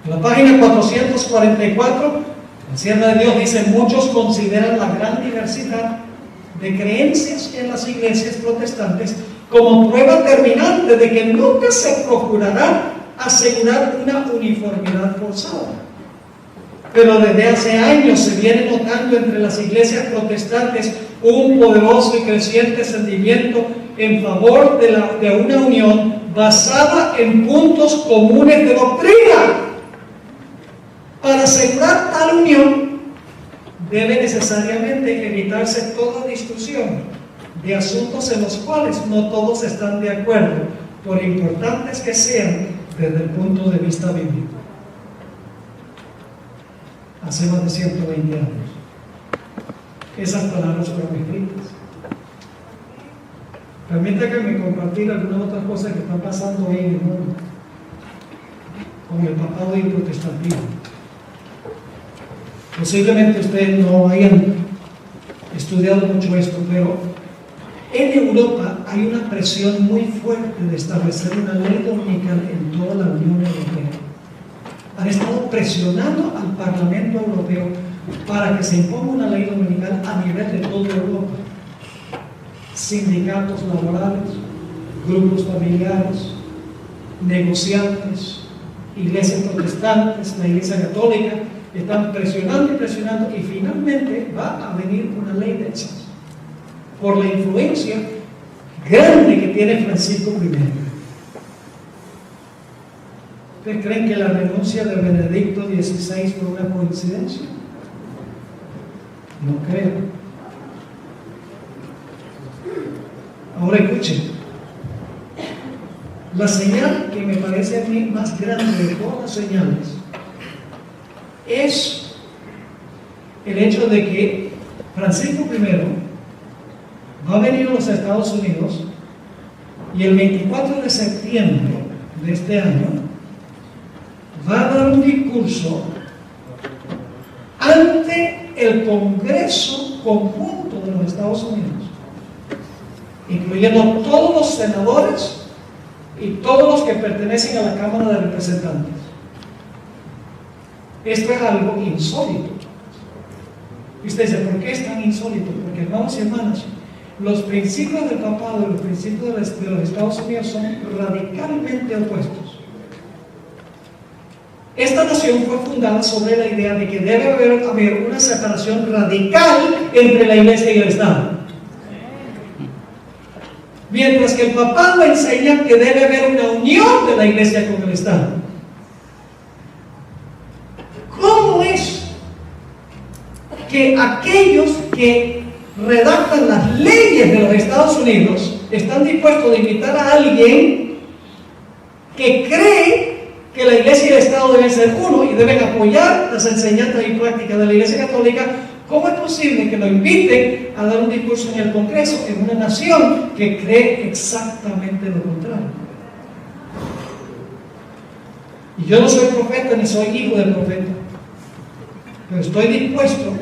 En la página 444, la sierva de Dios dice: muchos consideran la gran diversidad de creencias en las iglesias protestantes como prueba terminante de que nunca se procurará asegurar una uniformidad forzada. Pero desde hace años se viene notando entre las iglesias protestantes un poderoso y creciente sentimiento en favor de una unión basada en puntos comunes de doctrina. Para asegurar tal unión, debe necesariamente evitarse toda discusión de asuntos en los cuales no todos están de acuerdo, por importantes que sean desde el punto de vista bíblico. Hace más de 120 años. Esas palabras fueron escritas. Permítanme compartir algunas otras cosas que están pasando hoy en el mundo con el papado y el protestantismo. Posiblemente ustedes no hayan estudiado mucho esto, pero en Europa hay una presión muy fuerte de establecer una ley dominical en toda la Unión Europea. han estado presionando al Parlamento Europeo para que se imponga una ley dominical a nivel de toda Europa. Sindicatos laborales, grupos familiares, negociantes, iglesias protestantes, la iglesia católica, están presionando y presionando, y finalmente va a venir una ley de esas por la influencia grande que tiene Francisco I. ¿Ustedes creen que la renuncia de Benedicto XVI fue una coincidencia? No creo. Ahora escuchen, la señal que me parece a mí más grande de todas las señales es el hecho de que Francisco I va a venir a los Estados Unidos y el 24 de septiembre de este año va a dar un discurso ante el Congreso conjunto de los Estados Unidos, incluyendo todos los senadores y todos los que pertenecen a la Cámara de Representantes. Esto es algo insólito. Y usted dice, ¿por qué es tan insólito? Porque, hermanos y hermanas, los principios del papado y los principios de los Estados Unidos son radicalmente opuestos. Esta nación fue fundada sobre la idea de que debe haber una separación radical entre la Iglesia y el Estado. Mientras que el papado enseña que debe haber una unión de la Iglesia con el Estado. ¿Cómo es que aquellos que redactan las leyes de los Estados Unidos están dispuestos a invitar a alguien que cree que la Iglesia y el Estado deben ser uno y deben apoyar las enseñanzas y prácticas de la Iglesia Católica? ¿Cómo es posible que lo inviten a dar un discurso en el Congreso en una nación que cree exactamente lo contrario? Y yo no soy profeta ni soy hijo de profeta, pero estoy dispuesto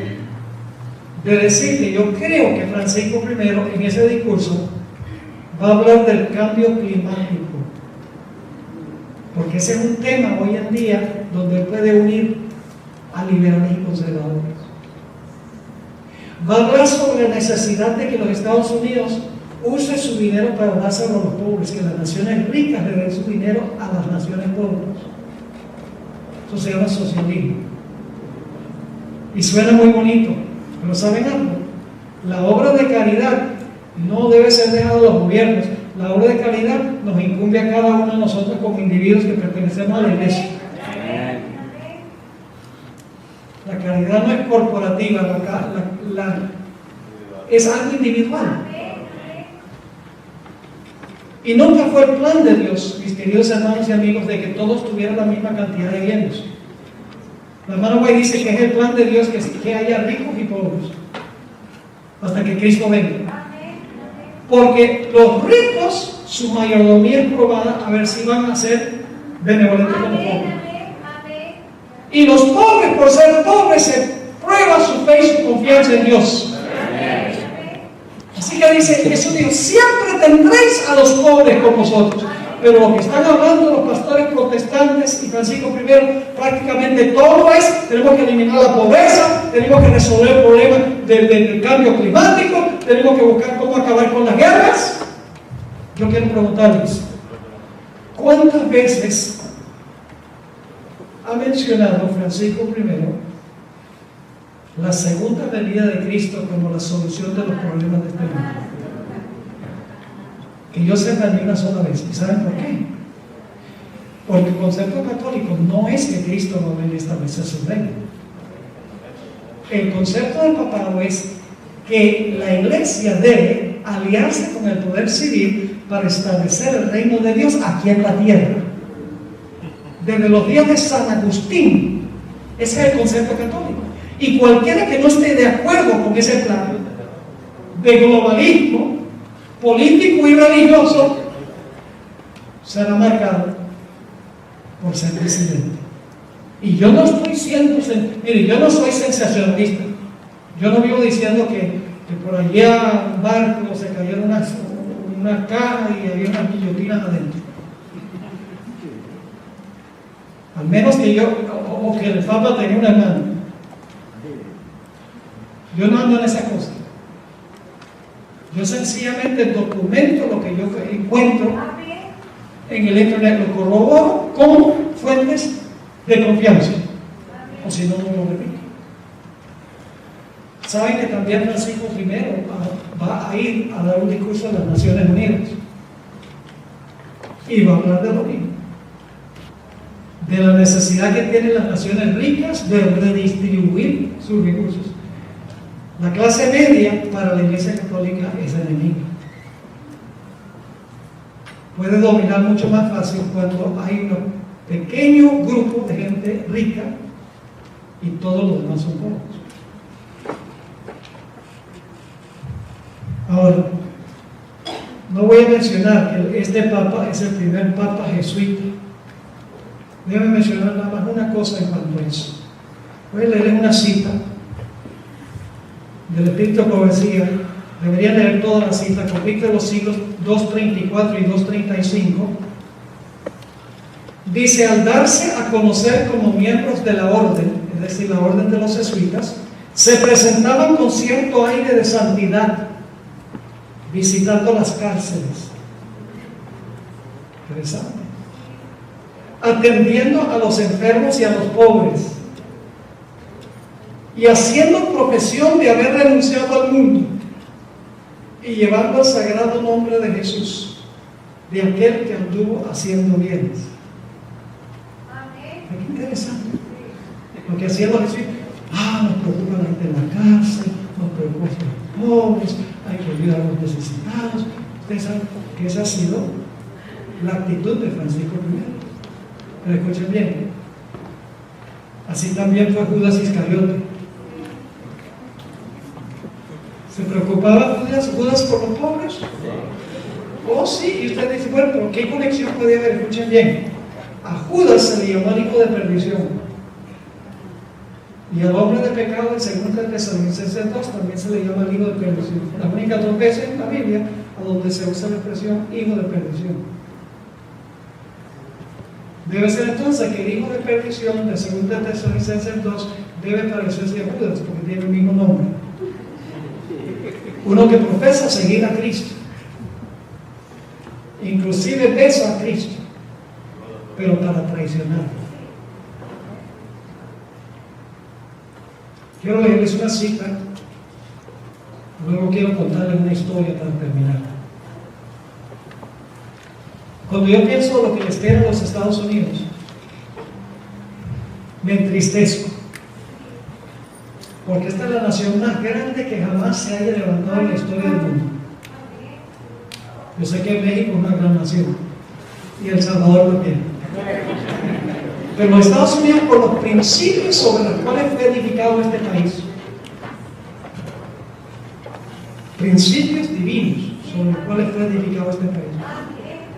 de decir que yo creo que Francisco I en ese discurso va a hablar del cambio climático, porque ese es un tema hoy en día donde él puede unir a liberales y conservadores. Va a hablar sobre la necesidad de que los Estados Unidos use su dinero para dárselo a los pobres, que las naciones ricas le den su dinero a las naciones pobres. Eso se llama socialismo. Y suena muy bonito, pero ¿saben algo? La obra de caridad no debe ser dejada a los gobiernos. La obra de caridad nos incumbe a cada uno de nosotros como individuos que pertenecemos a la iglesia. La caridad no es corporativa, es algo individual. Y nunca fue el plan de Dios, mis queridos hermanos y amigos, de que todos tuvieran la misma cantidad de bienes. La hermana White dice que es el plan de Dios que haya ricos y pobres hasta que Cristo venga. Porque los ricos, su mayordomía es probada a ver si van a ser benevolentes con los pobres. Y los pobres, por ser pobres, se prueba su fe y su confianza en Dios. Así que dice Jesús dijo, siempre tendréis a los pobres con vosotros. Pero lo que están hablando los pastores protestantes y Francisco I, prácticamente todo es, tenemos que eliminar la pobreza, tenemos que resolver el problema del cambio climático, tenemos que buscar cómo acabar con las guerras. Yo quiero preguntarles, ¿cuántas veces ha mencionado Francisco I la segunda venida de Cristo como la solución de los problemas de este mundo? Que yo sepa ni una sola vez. ¿Y saben por qué? Porque el concepto católico no es que Cristo va a venir a establecer su reino. El concepto del papado es que la iglesia debe aliarse con el poder civil para establecer el reino de Dios aquí en la tierra. Desde los días de San Agustín, ese es el concepto católico. Y cualquiera que no esté de acuerdo con ese plan de globalismo político y religioso será marcado por ser presidente. Y yo no estoy siendo, mire, yo no soy sensacionalista. Yo no vivo diciendo que por allá un barco se cayó una caja y había unas guillotinas adentro. Al menos que yo, o que el Papa tenga una mano. Yo no ando en esa cosa. Yo sencillamente documento lo que yo encuentro en el internet, lo corroboro con fuentes de confianza. O si no, no lo repito. Saben que también Francisco I va a ir a dar un discurso a las Naciones Unidas y va a hablar de lo mismo, de la necesidad que tienen las naciones ricas de redistribuir sus recursos. La clase media para la Iglesia Católica es enemiga. Puede dominar mucho más fácil cuando hay un pequeño grupo de gente rica y todos los demás son pobres. Ahora, no voy a mencionar que este Papa es el primer Papa jesuita. Déjame mencionar nada más una cosa en cuanto a eso. Voy a leer una cita del Espíritu Profecía. Debería leer toda la cita, conflicto de los siglos 234 y 235. Dice: al darse a conocer como miembros de la orden, es decir, la orden de los jesuitas, se presentaban con cierto aire de santidad, visitando las cárceles. Interesante. Atendiendo a los enfermos y a los pobres, y haciendo profesión de haber renunciado al mundo, y llevando el sagrado nombre de Jesús, de aquel que anduvo haciendo bienes. Qué interesante. Lo que hacían los jesuitas: nos preocupa la gente en la cárcel, nos preocupan los pobres, hay que ayudar a los necesitados. Ustedes saben que esa ha sido la actitud de Francisco I. Pero escuchen bien, así también fue Judas Iscariote. ¿Se preocupaba Judas por los pobres? Oh sí, y usted dice: bueno, pero ¿qué conexión puede haber? Escuchen bien, a Judas se le llamó el hijo de perdición, y al hombre de pecado en 2 Tesalonicenses 2 también se le llama el hijo de perdición. Las únicas 2 veces en la Biblia a donde se usa la expresión hijo de perdición. Debe ser entonces que el hijo de perdición de 2 Tesalonicenses 2 debe parecerse a Judas, porque tiene el mismo nombre. Uno que profesa seguir a Cristo, inclusive besa a Cristo, pero para traicionar. Quiero leerles una cita, luego quiero contarles una historia para terminar. Cuando yo pienso en lo que les espera a los Estados Unidos, me entristezco, porque esta es la nación más grande que jamás se haya levantado en la historia del mundo. Yo sé que México es una gran nación y El Salvador también, pero los Estados Unidos, por los principios sobre los cuales fue edificado este país, principios divinos sobre los cuales fue edificado este país,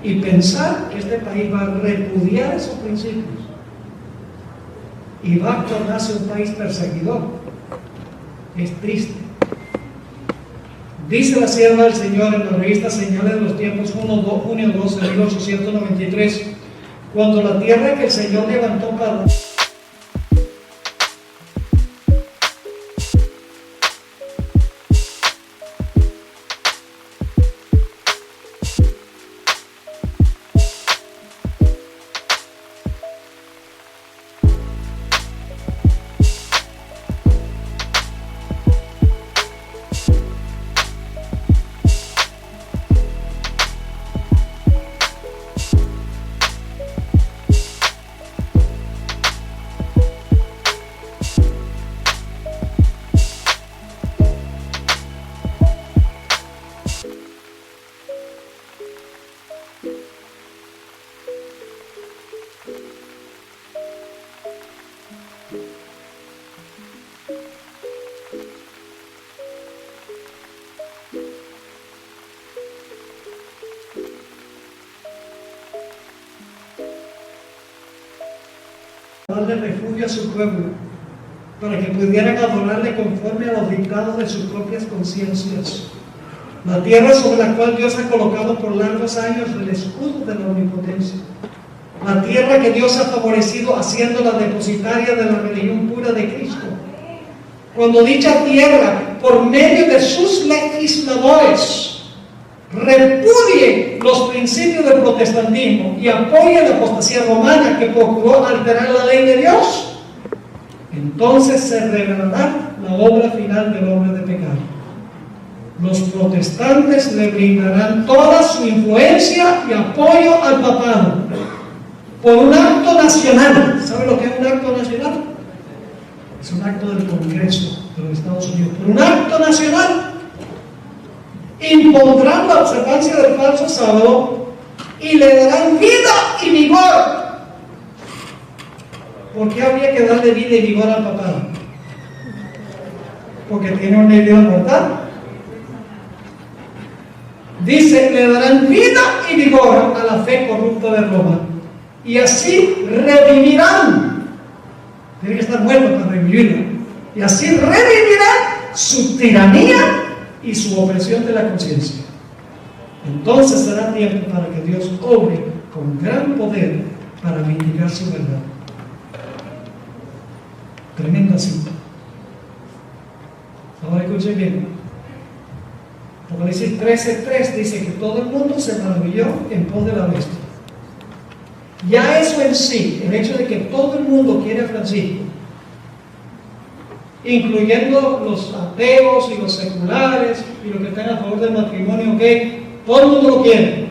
y pensar que este país va a repudiar esos principios y va a tornarse un país perseguidor, es triste. Dice la sierva del Señor en la revista Señales de los Tiempos, junio 12 de 1893, cuando la tierra que el Señor levantó para darle refugio a su pueblo, para que pudieran adorarle conforme a los dictados de sus propias conciencias. La tierra sobre la cual Dios ha colocado por largos años el escudo de la omnipotencia. la tierra que Dios ha favorecido haciéndola depositaria de la religión pura de Cristo. Cuando dicha tierra, por medio de sus legisladores, repudie los principios del protestantismo y apoye la apostasía romana que procuró alterar la ley de Dios, entonces se revelará la obra final del hombre de pecado. Los protestantes le brindarán toda su influencia y apoyo al papado por un acto nacional. ¿Sabe lo que es un acto nacional? Es un acto del Congreso de los Estados Unidos. Por un acto nacional impondrán la observancia del falso sábado y le darán vida y vigor. ¿Por qué habría que darle vida y vigor al papado? Porque tiene una herida mortal. Dice, le darán vida y vigor a la fe corrupta de Roma. Y así revivirán. Tiene que estar muerto para revivirla. Y así revivirán su tiranía y su opresión de la conciencia. Entonces será tiempo para que Dios obre con gran poder para vindicar su verdad. Tremenda cita. Ahora escuchen bien. Apocalipsis 13:3 dice que todo el mundo se maravilló en pos de la bestia. Ya eso en sí, el hecho de que todo el mundo quiere a Francisco, incluyendo los ateos y los seculares y los que están a favor del matrimonio gay, todo el mundo lo quiere,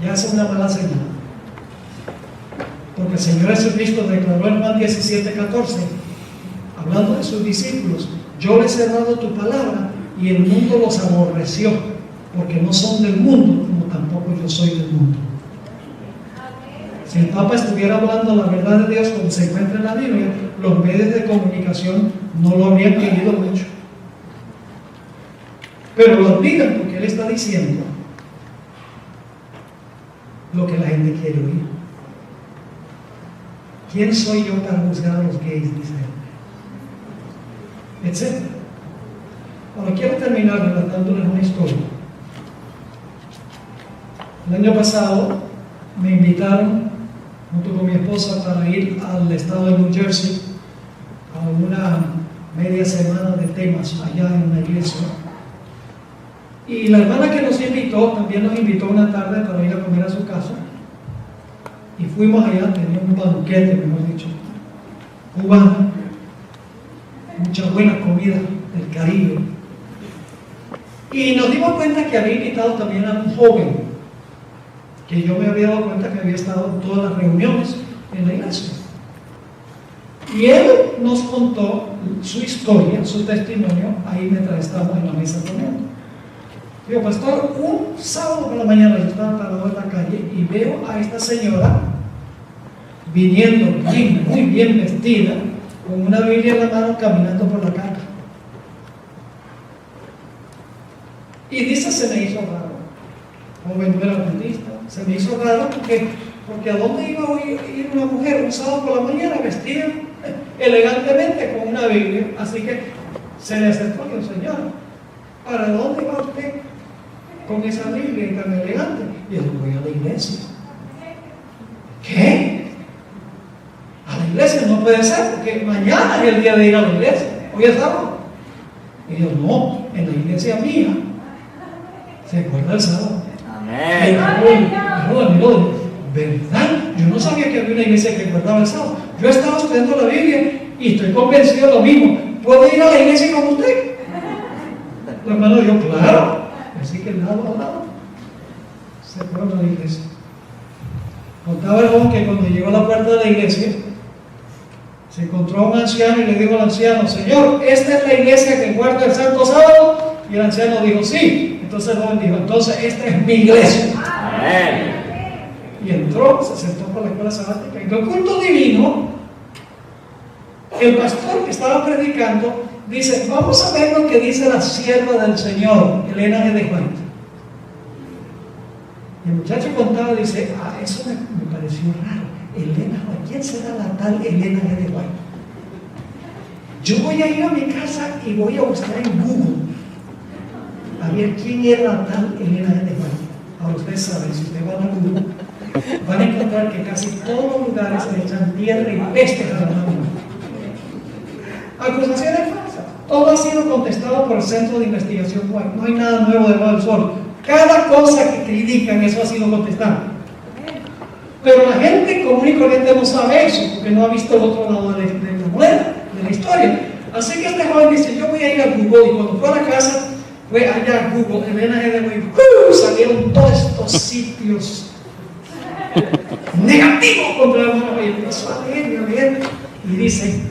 ya es una mala señal. Porque el Señor Jesucristo declaró en Juan 17:14, hablando de sus discípulos: yo les he dado tu palabra y el mundo los aborreció, porque no son del mundo, como tampoco yo soy del mundo. Si el Papa estuviera hablando la verdad de Dios como se encuentra en la Biblia, los medios de comunicación no lo habrían querido mucho. Pero lo admiran porque Él está diciendo lo que la gente quiere oír. ¿Quién soy yo para juzgar a los gays? Dice Él. Etcétera. Ahora quiero terminar relatándoles una historia. El año pasado me invitaron junto con mi esposa para ir al estado de New Jersey a una media semana de temas allá en una iglesia. Y la hermana que nos invitó también nos invitó una tarde para ir a comer a su casa. Y fuimos allá, tenía un banquete, mejor dicho, cubano, mucha buena comida del Caribe. Y nos dimos cuenta que había invitado también a un joven, que yo me había dado cuenta que había estado en todas las reuniones en la iglesia. Y él nos contó su historia, su testimonio, ahí mientras estábamos en la mesa comiendo. Digo, pastor, un sábado por la mañana yo estaba parado en la calle y veo a esta señora viniendo bien, muy bien vestida, con una Biblia en la mano, caminando por la calle. Y dice, se me hizo raro. Joven no era adventista, se me hizo raro porque ¿a dónde iba a ir una mujer un sábado por la mañana vestida elegantemente con una Biblia? Así que se le acercó y dijo, señora, ¿para dónde va usted con esa Biblia tan elegante? Y yo voy a la iglesia. ¿Qué? A la iglesia no puede ser, porque mañana es el día de ir a la iglesia. Hoy es sábado. Y yo, no, en la iglesia mía se acuerda el sábado. Amén. ¿Verdad? Yo no sabía que había una iglesia que guardaba el sábado. Yo estaba estudiando la Biblia y estoy convencido de lo mismo. ¿Puedo ir a la iglesia con usted? El hermano dijo, claro. Así que lado a lado se fueron a la iglesia. Contaba el joven que cuando llegó a la puerta de la iglesia se encontró a un anciano y le dijo al anciano, señor, ¿esta es la iglesia que guarda el santo sábado? Y el anciano dijo, sí. Entonces el joven dijo, entonces esta es mi iglesia. Amén. Y entró, se sentó por la escuela sabática. En el culto divino, el pastor que estaba predicando dice, vamos a ver lo que dice la sierva del Señor, Elena G. de White. Y el muchacho contaba, dice, eso me pareció raro. Elena, ¿quién será la tal Elena G. de White? Yo voy a ir a mi casa y voy a buscar en Google a ver quién era la tal Elena G. de White. Ahora ustedes saben, si ustedes van a Google, van a encontrar que casi todos los lugares le echan tierra y peste a la mano. Acusaciones falsas. Todo ha sido contestado por el Centro de Investigación White. No hay nada nuevo debajo del sol. Cada cosa que critican, eso ha sido contestado. Pero la gente común y corriente no sabe eso, porque no ha visto el otro lado de la moneda, de la historia. Así que este joven dice, yo voy a ir a Google, y cuando fue a la casa, fue allá a Google, Elena G. de White, salieron todos estos sitios negativos contra la moneda, y empezó a leer, y dice,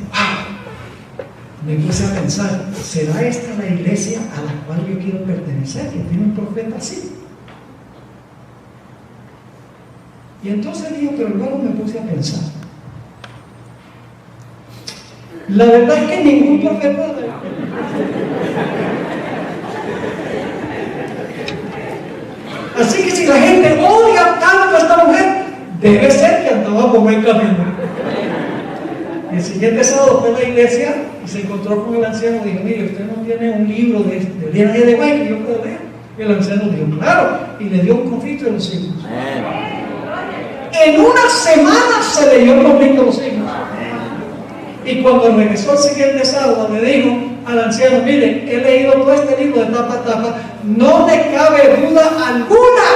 me puse a pensar, ¿será esta la iglesia a la cual yo quiero pertenecer? Que tiene un profeta así. Y entonces digo, pero luego me puse a pensar. La verdad es que ningún profeta. Así que si la gente odia tanto a esta mujer, debe ser que andaba por buen camino. El siguiente sábado fue a la iglesia y se encontró con el anciano y dijo, mire, usted no tiene un libro de Elena G. de White que yo puedo leer. Y el anciano dijo, claro, y le dio un conflicto de los siglos. En una semana se leyó el conflicto de los siglos. Y cuando regresó el siguiente sábado le dijo al anciano, mire, he leído todo este libro de tapa a tapa, no me cabe duda alguna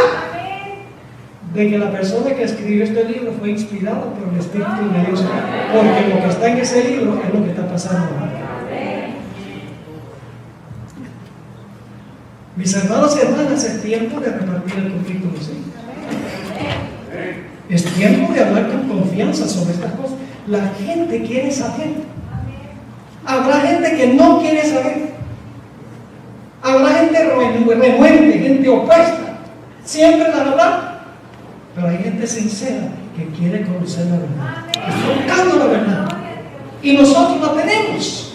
de que la persona que escribió este libro fue inspirada por el Espíritu de Dios, porque lo que está en ese libro es lo que está pasando ahora. Mis hermanos y hermanas, es tiempo de repartir el conflicto de los hijos. Es tiempo de hablar con confianza sobre estas cosas. La gente quiere saber. Habrá gente que no quiere saber. Habrá gente renuente, gente opuesta. Siempre la verdad. Pero hay gente sincera que quiere conocer la verdad. Está buscando la verdad. Y nosotros la tenemos.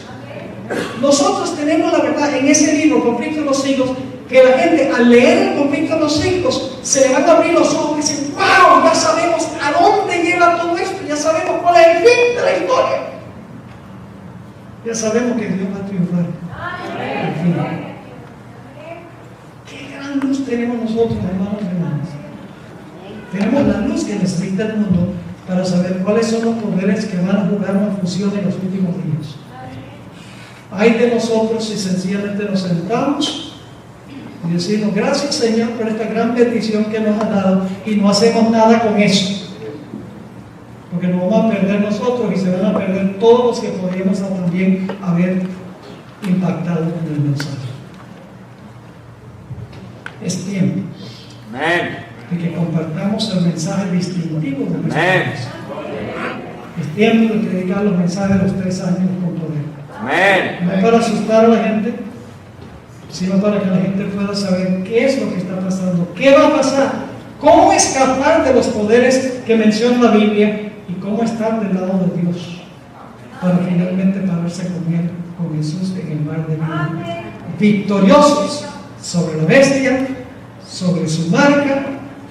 Nosotros tenemos la verdad en ese libro, Conflicto de los Siglos, que la gente al leer el Conflicto de los Siglos se le van a abrir los ojos y dicen, wow, ya sabemos a dónde lleva todo esto, ya sabemos cuál es el fin de la historia. Ya sabemos que Dios va a triunfar. Al fin. Qué gran luz tenemos nosotros, hermanos y hermanas. Tenemos la luz que necesita el mundo para saber cuáles son los poderes que van a jugar una función en los últimos días. Hay de nosotros si sencillamente nos sentamos y decimos, gracias Señor por esta gran bendición que nos has dado, y no hacemos nada con eso. Porque nos vamos a perder nosotros y se van a perder todos los que podríamos también haber impactado con el mensaje. Es tiempo. Amén. De que compartamos el mensaje distintivo de nuestra iglesia. Es tiempo de predicar los mensajes de los 3 años con poder. Amén. No para asustar a la gente, sino para que la gente pueda saber qué es lo que está pasando, qué va a pasar, cómo escapar de los poderes que menciona la Biblia y cómo estar del lado de Dios para finalmente pararse con Jesús en el mar de vida, victoriosos sobre la bestia, sobre su marca,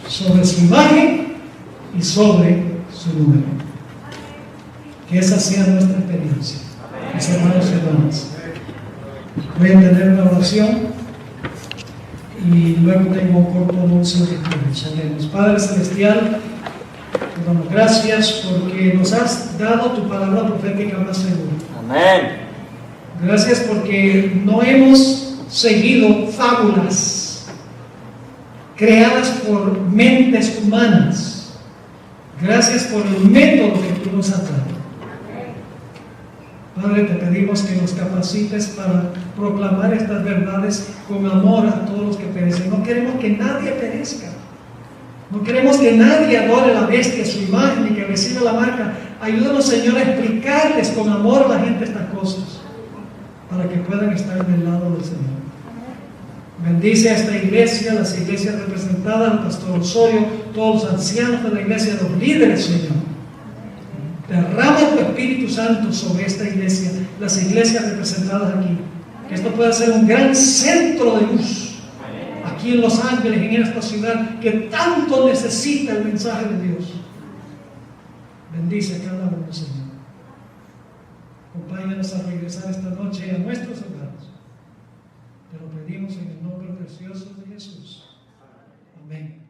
sobre su imagen y sobre su número. Que esa sea nuestra experiencia, mis hermanos y hermanas. Voy a tener una oración y luego tengo un corto anuncio de que Padre Celestial, te damos gracias porque nos has dado tu palabra profética más segura. Amén. Gracias porque no hemos seguido fábulas creadas por mentes humanas. Gracias por el método que tú nos has dado. Padre, te pedimos que nos capacites para proclamar estas verdades con amor a todos los que perecen. No queremos que nadie perezca. No queremos que nadie adore la bestia, su imagen, y que reciba la marca. Ayúdanos, Señor, a explicarles con amor a la gente estas cosas, para que puedan estar del lado del Señor. Bendice a esta iglesia, las iglesias representadas, al pastor Osorio, todos los ancianos de la iglesia, los líderes, Señor. Derrama tu Espíritu Santo sobre esta iglesia, las iglesias representadas aquí. Que esto pueda ser un gran centro de luz aquí en Los Ángeles, en esta ciudad que tanto necesita el mensaje de Dios. Bendice a cada uno, Señor. Acompáñanos a regresar esta noche a nuestros hogares. Te lo pedimos en el nombre precioso de Jesús. Amén.